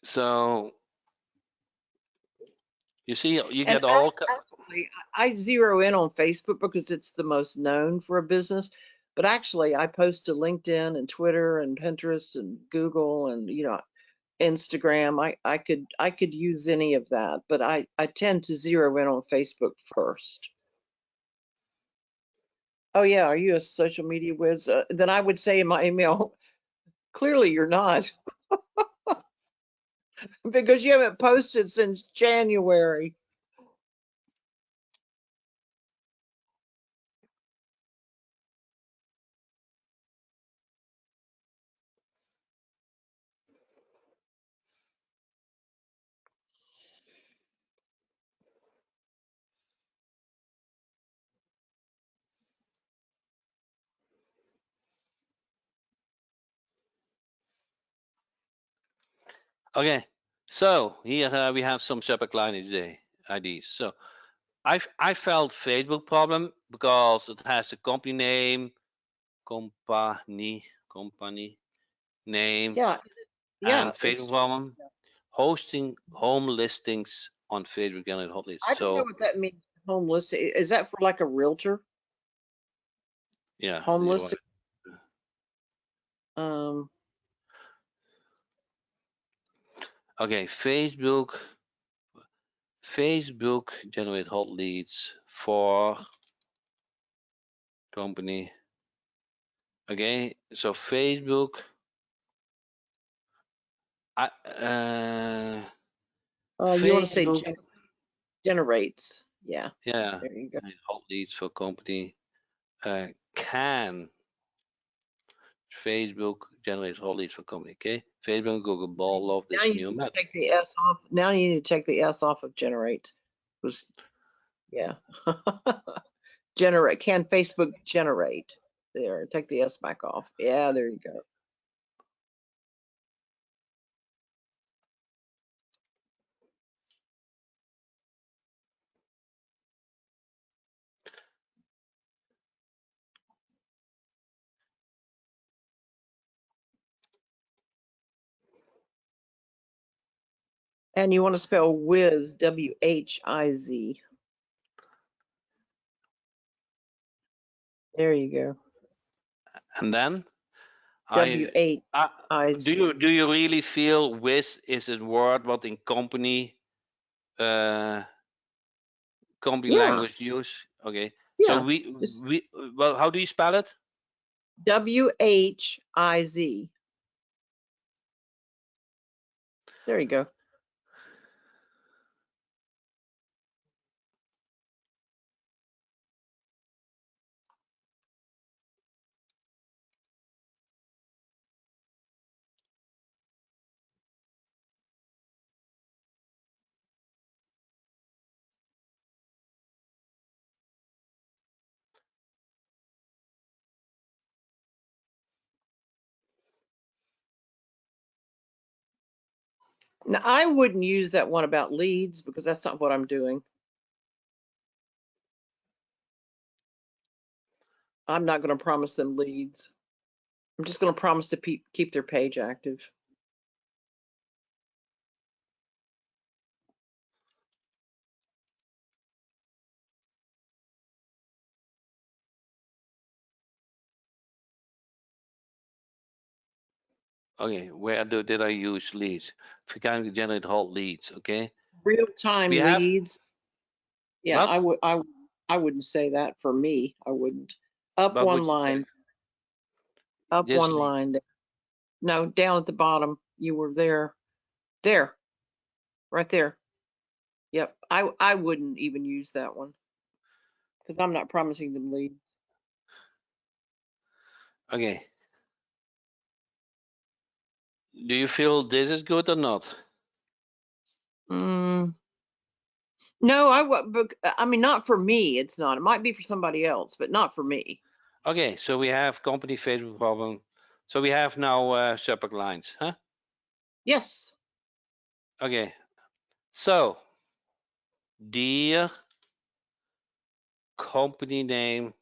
so you see, you And get all. actually, I zero in on Facebook because it's the most known for a business. But actually, I post to LinkedIn and Twitter and Pinterest and Google and Instagram. I could use any of that, but I tend to zero in on Facebook first. Oh yeah, are you a social media whiz? Then I would say in my email, clearly you're not, because you haven't posted since January. Okay, so here we have some subject line IDs. So I felt Facebook problem because it has the company name, company name, Yeah, and yeah, Facebook problem. Hosting home listings on Facebook and hot leads. I don't know So what that means. Home listing, is that for like a realtor? yeah, Home you listing? Um, okay, Facebook generate hot leads for company. Okay, so Facebook. I you want to say Facebook. generates? Yeah, Yeah, there you go. hot leads for company. Can Facebook generate hot leads for company? Okay, Facebook and Google ball love Now this you new need to method. take the S off. Now you need to take the S off of generate. Was yeah. Generate. Can Facebook generate? There. Take the S back off. Yeah, there you go. And you want to spell whiz, WHIZ. There you go. And then W-H-I-Z. Do you really feel WIS is a word what in company company Yeah, language use? Okay. So yeah. It's well, how do you spell it? W-H-I-Z. There you go. Now, I wouldn't use that one about leads because that's not what I'm doing. I'm not going to promise them leads. I'm just going to promise to keep their page active. Okay, where did I use leads? We can generate hot leads. Okay, Real-time we have leads. Yeah, what? I wouldn't say that for me. I wouldn't. Up What one would you say? line. Up This one lead. line. No, down at the bottom. You were there. There. Right there. Yep. I wouldn't even use that one because I'm not promising them leads. Okay. Do you feel this is good or not? No, I mean, not for me. It's not. It might be for somebody else, but not for me. Okay, so we have company Facebook problem. So we have now subject lines, huh? Yes. Okay. So dear company name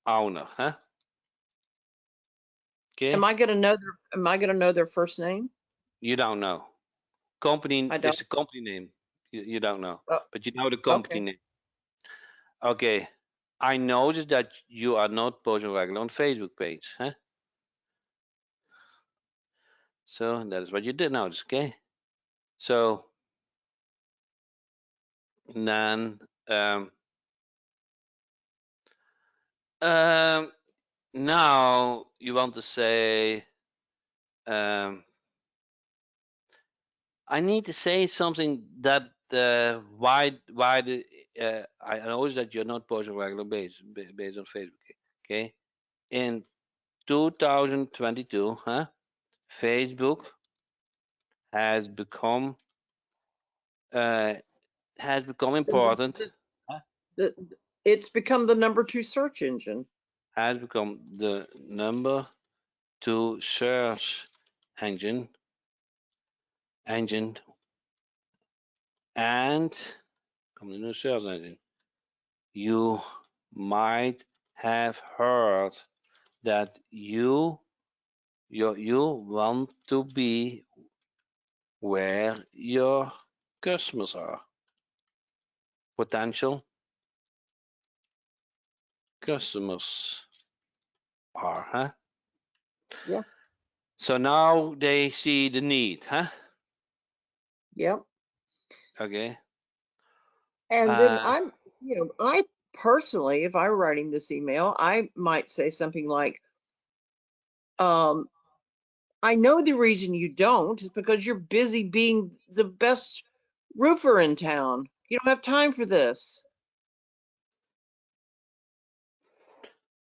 owner, huh? Am Okay. I gonna know their first name? You don't know. Company I is don't. a company name. You don't know, Oh, but you know the company okay. name. Okay. I noticed that you are not posting regular on Facebook page, huh? So that is what you did notice, okay? So then um, now you want to say I need to say something that why the I notice that you're not posting regular based on Facebook, okay? In 2022, huh? Facebook has become uh, The, important. the, Huh? the, it's become the #2 search engine. Has become the number two search engine engine and come the new search engine. You might have heard that you want to be where your customers are. Potential customers are, huh? Yeah. So now they see the need, huh? Yep. Okay. And then Uh, I personally, if I were writing this email, I might say something like, um, I know the reason you don't is because you're busy being the best roofer in town. You don't have time for this.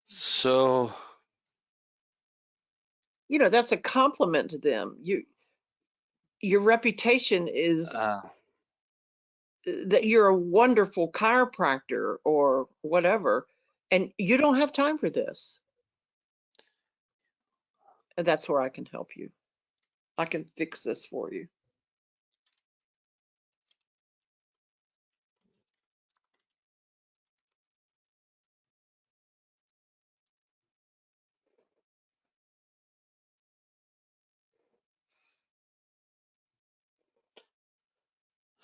so That's a compliment to them. Your reputation is uh, that you're a wonderful chiropractor or whatever, and you don't have time for this. And that's where I can help you. I can fix this for you.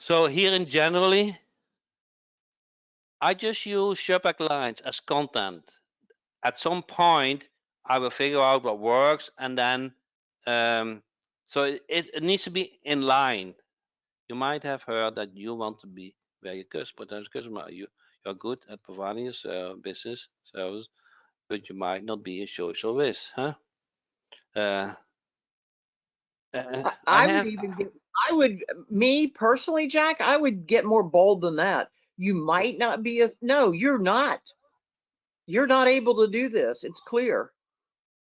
so here in generally, I just use subject lines as content. At some point, I will figure out what works, and then so it needs to be in line. You might have heard that you want to be where your potential customer. You're good at providing your business service, but you might not be a social risk, huh? Uh, I I would have, even get, me personally, Jack, I would get more bold than that. You might not be no, you're not. You're not able to do this. It's clear.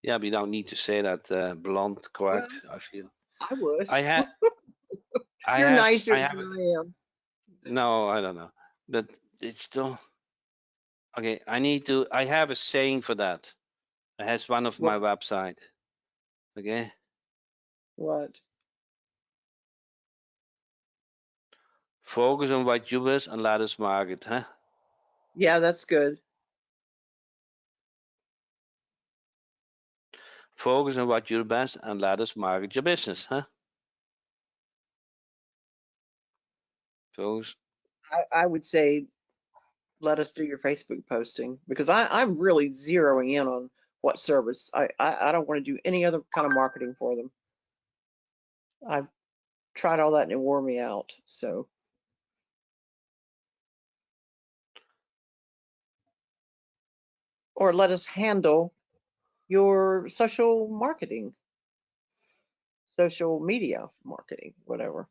yeah, we don't need to say that blunt, Well, correct? I feel I would. I have, You're nicer I than have. I am. No, I don't know, but it's still okay. I need to. I have a saying for that. It has one of my What? website. Okay, What? focus on what you wish and let us market, huh? Yeah, that's good. Focus on what you're best and let us market your business, huh? Focus. I would say let us do your Facebook posting because I'm really zeroing in on what service. I don't want to do any other kind of marketing for them. I've tried all that and it wore me out. So, or let us handle your social marketing, social media marketing, whatever.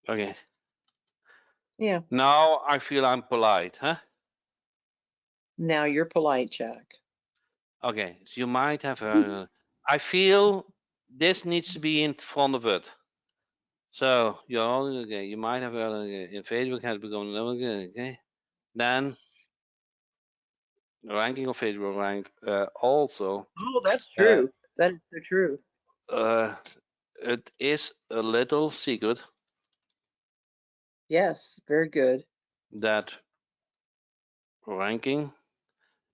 Okay. Yeah. Now I feel I'm polite, huh? Now you're polite, Jack. Okay. So you might have heard. I feel this needs to be in front of it. So you're all okay. You might have heard in Facebook has become okay. Then ranking of Facebook rank also. Oh, that's Uh, true. That is so true. uh, it is a little secret Yes, very good. that ranking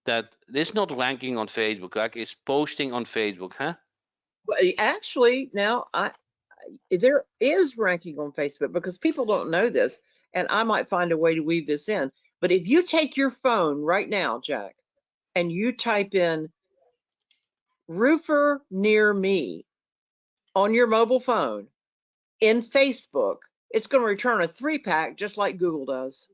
that it's not ranking on Facebook, like it's posting on Facebook, huh? Well, actually, now there is ranking on Facebook because people don't know this, and I might find a way to weave this in. But if you take your phone right now, Jack, and you type in roofer near me on your mobile phone in Facebook, it's going to return a 3-pack just like Google does.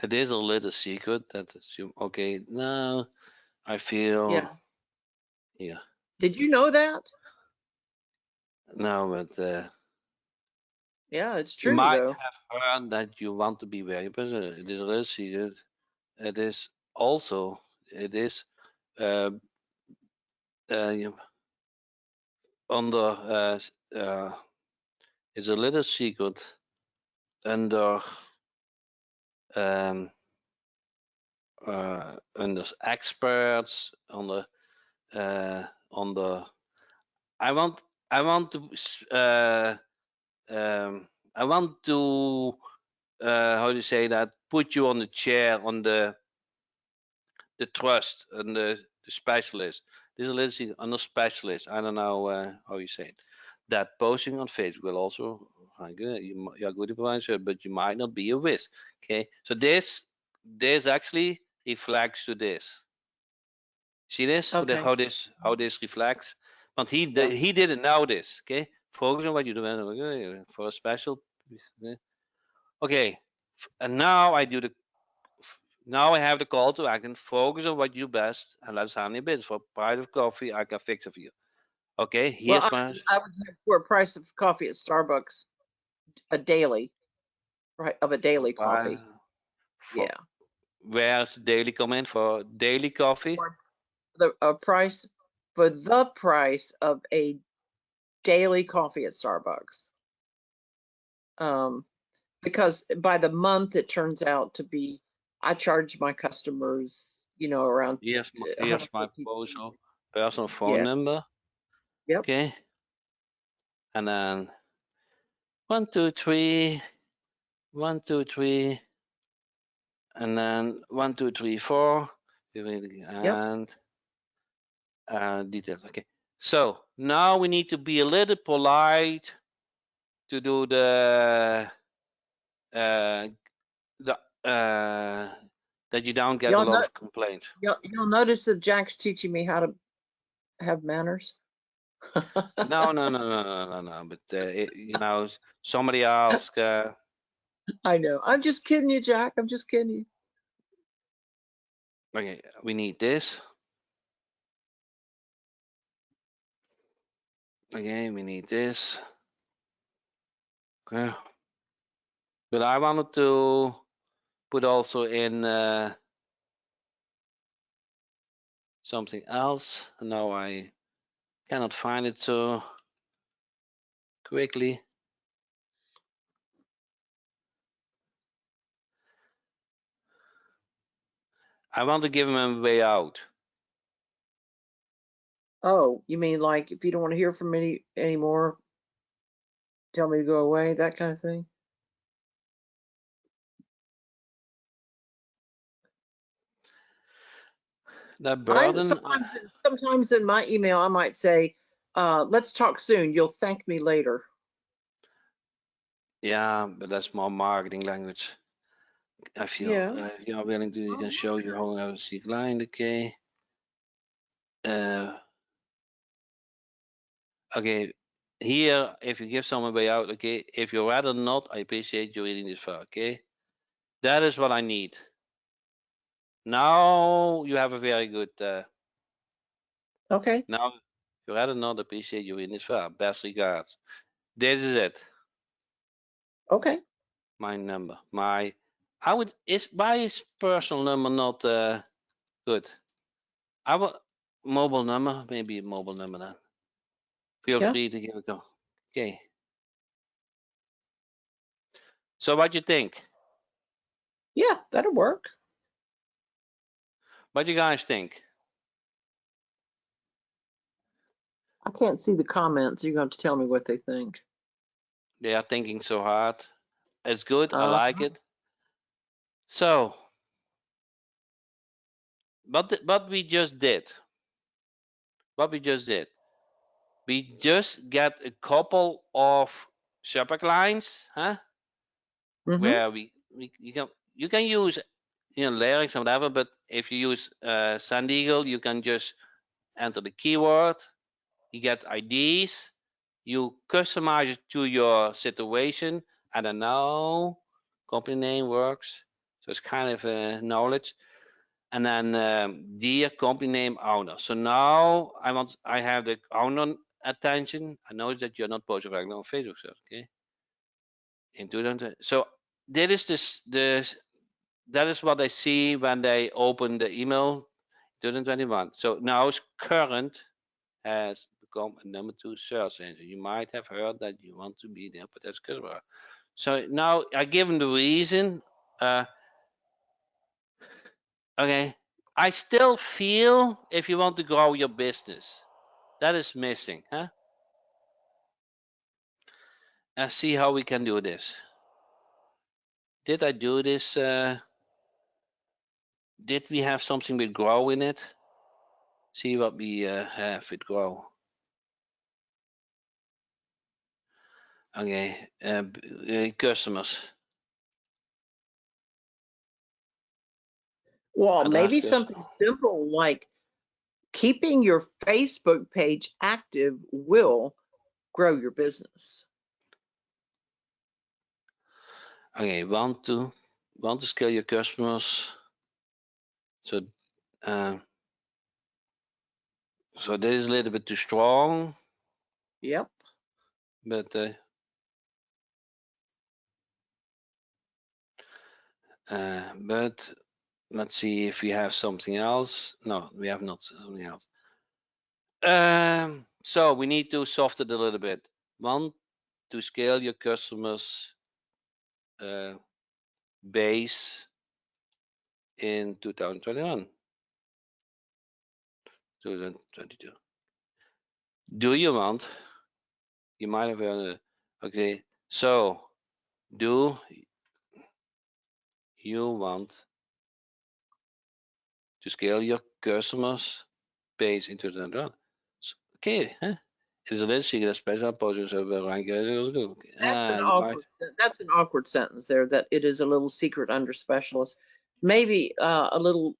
It is a little secret that you okay. No, I Yeah. feel yeah. Did you know that? No, but Yeah, it's you true might though. have heard that you want to be very present. It is a little secret. It is also it is uh, you- under is a little secret under um, under experts on the I want I want to I want to how do you say that put you on the chair on the trust and the specialist. This is a little thing on the specialist. I don't know how you say it. That posting on Facebook will also you're good influencer, but you might not be a whiz. Okay, so this actually reflects to this. See this? Okay. How this reflects? But Yeah. he didn't know this. Okay, focus on what you do for a special. Okay, and now I do the. Now I have the call to action. Focus on what you best, and let's handle your business. For a price of coffee, I can fix it for you. Okay, Well, here's my I would say for a price of coffee at Starbucks a daily, right? Of a daily price coffee. for Yeah. where's daily comment for daily coffee. Or the a price for the price of a daily coffee at Starbucks. Um, because by the month it turns out to be I charge my customers, around Here's my 150. personal phone Yeah. number. Yep. Okay, and then 1 2 3 1 2 3, and then 1 2 3 4, Yep. and details. Okay, So now we need to be a little polite to do the that you don't get a Y'all lot know, of complaints. you'll notice that Jack's teaching me how to have manners. No. But somebody asked. I know. I'm just kidding you, Jack. I'm just kidding you. Okay, we need this. Okay, we need this. Okay. But I wanted to put also in something else. Now I cannot find it so quickly. I want to give him a way out. Oh, you mean like if you don't want to hear from me anymore, tell me to go away, that kind of thing? The burden. Sometimes in my email I might say, let's talk soon. You'll thank me later. Yeah, but that's more marketing language. I feel Yeah. if you are willing to, you can show you how I see client. Okay. Okay. Here, if you give someone way out, okay. If you rather not, I appreciate you reading this far. Okay. That is what I need. Now you have a very good. Okay. Now, if you rather not, appreciate you reading this far. Best regards. This is it. Okay. My number. Is my personal number not good? I will mobile number, maybe a mobile number then. Feel Yeah. free to give it a go. Okay. So what you think? Yeah, that'll work. What you guys think? I can't see the comments. You're going to tell me what they think. They are thinking so hard. It's good. I Uh, like it. So, what we just did. What we just did. We just get a couple of subject lines, huh? mm-hmm. Where you can use lyrics or whatever, but if you use Sand Eagle, you can just enter the keyword. You get IDs. You customize it to your situation. I don't know. Company name works. So it's kind of knowledge. And then dear company name owner. So now I have the owner attention. I notice that you're not posting regular on Facebook, so okay. In 2020. So that is that is what I see when they open the email 2021. So now it's current has become a number 2 search engine. You might have heard that you want to be there, but that's customer. So now I give them the reason. Okay, I still feel if you want to grow your business, that is missing, huh? See how we can do this. Did I do this? Did we have something with grow in it? See what we have with grow. Okay, customers. Well, Address maybe customer. something simple like keeping your Facebook page active will grow your business. Okay, want to scale your customers. So uh, so that is a little bit too strong, Yep. but let's see if we have something else. No, we have not something else. So we need to soften it a little bit. Want to scale your customers base in 2021, 2022. Do you want? You might have heard. Okay, so do you want to scale your customers base in 2021? Okay, huh? Is a little secret special poses of That's an awkward sentence there. That it is a little secret under specialists. Maybe a little.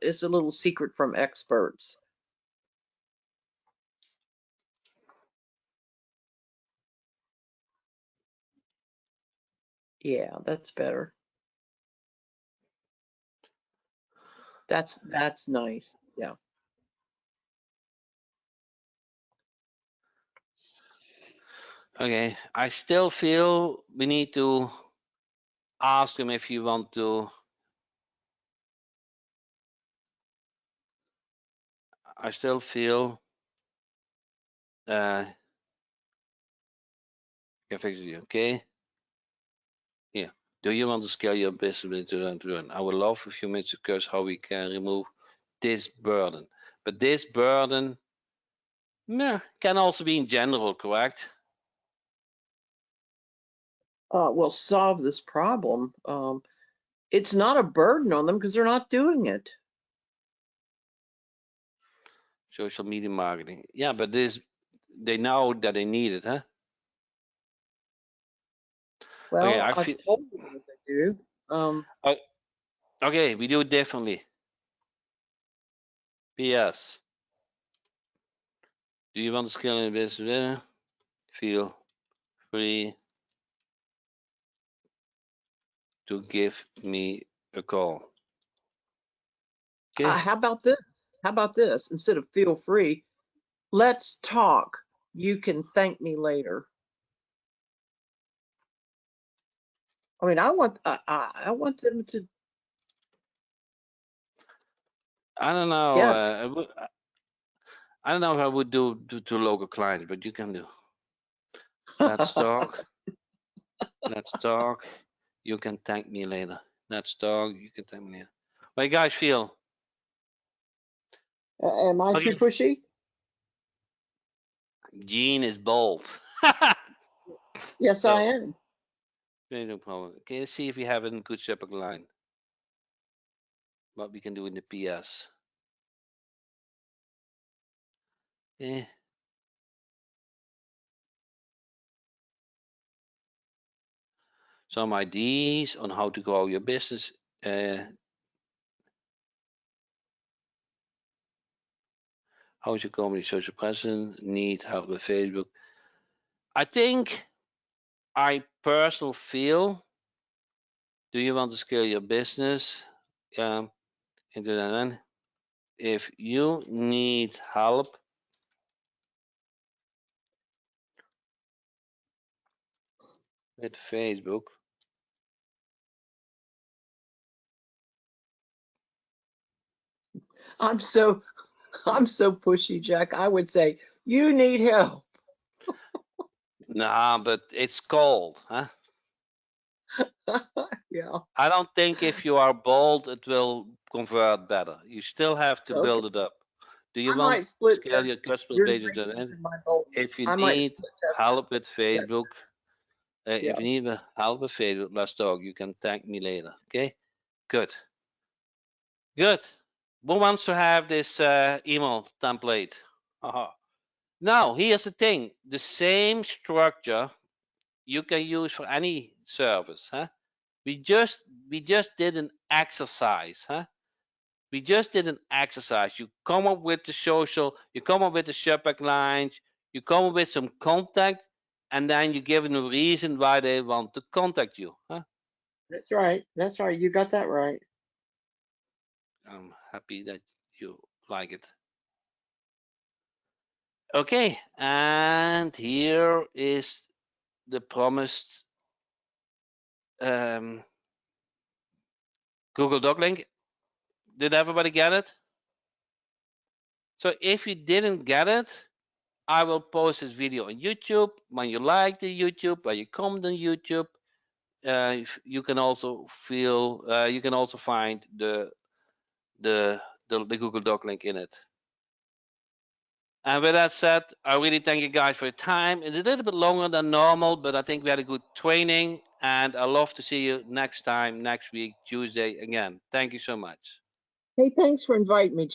It's a little secret from experts. Yeah, that's better. That's nice. Yeah. Okay, I still feel we need to ask him if you want to. I still feel can fix it. Okay. Yeah. Do you want to scale your business into? I would love a few minutes to discuss how we can remove this burden. But this burden can also be in general, correct? Will solve this problem. It's not a burden on them because they're not doing it. Social media marketing. Yeah, but they know that they need it, huh? Okay, Well, I I've feel. told them that they do. Uh, okay, we do it differently. P.S. Do you want to scale your business? Feel free to give me a call. Okay. How about this? How about this? Instead of feel free, let's talk. You can thank me later. I mean, I want them to. I don't know. Yeah. I don't know if I would do to local clients, but you can do. Let's talk. Let's talk. You can thank me later. Let's talk. You can thank me later. What you guys feel? Am I too Okay. pushy? Gene is bold. Yes, I So, am. no problem. Okay, let's see if we have a good subject line. What we can do in the PS. Okay. Some ideas on how to grow your business. How is your company social presence? Need help with Facebook? I think I personally feel. Do you want to scale your business? Into that. If you need help with Facebook, I'm so I'm so pushy, Jack. I would say you need help. nah, but it's cold, huh? Yeah. I don't think if you are bold, it will convert better. You still have to Okay. build it up. Do you I want might to split scale test your customer your base into patience that? and my boldness. If you I might need split test that. help with Yeah. Facebook, Yeah. if you need help with Facebook, let's talk. You can thank me later. Okay? Good. Good. Who wants to have this email template? Now, here's the thing. The same structure you can use for any service, huh? We just did an exercise, huh? We just did an exercise. You come up with the social, you come up with the subject lines, you come up with some contact, and then you give them a reason why they want to contact you, huh? That's right. That's right. You got that right. I'm happy that you like it. Okay, and here is the promised um, Google Doc link. Did everybody get it? So if you didn't get it, I will post this video on YouTube. When you like the YouTube, when you comment on YouTube, you can also you can also find the the Google Doc link in it. And with that said, I really thank you guys for your time. It's a little bit longer than normal, but I think we had a good training, and I love to see you next time, next week, Tuesday again. Thank you so much. Hey, thanks for inviting me,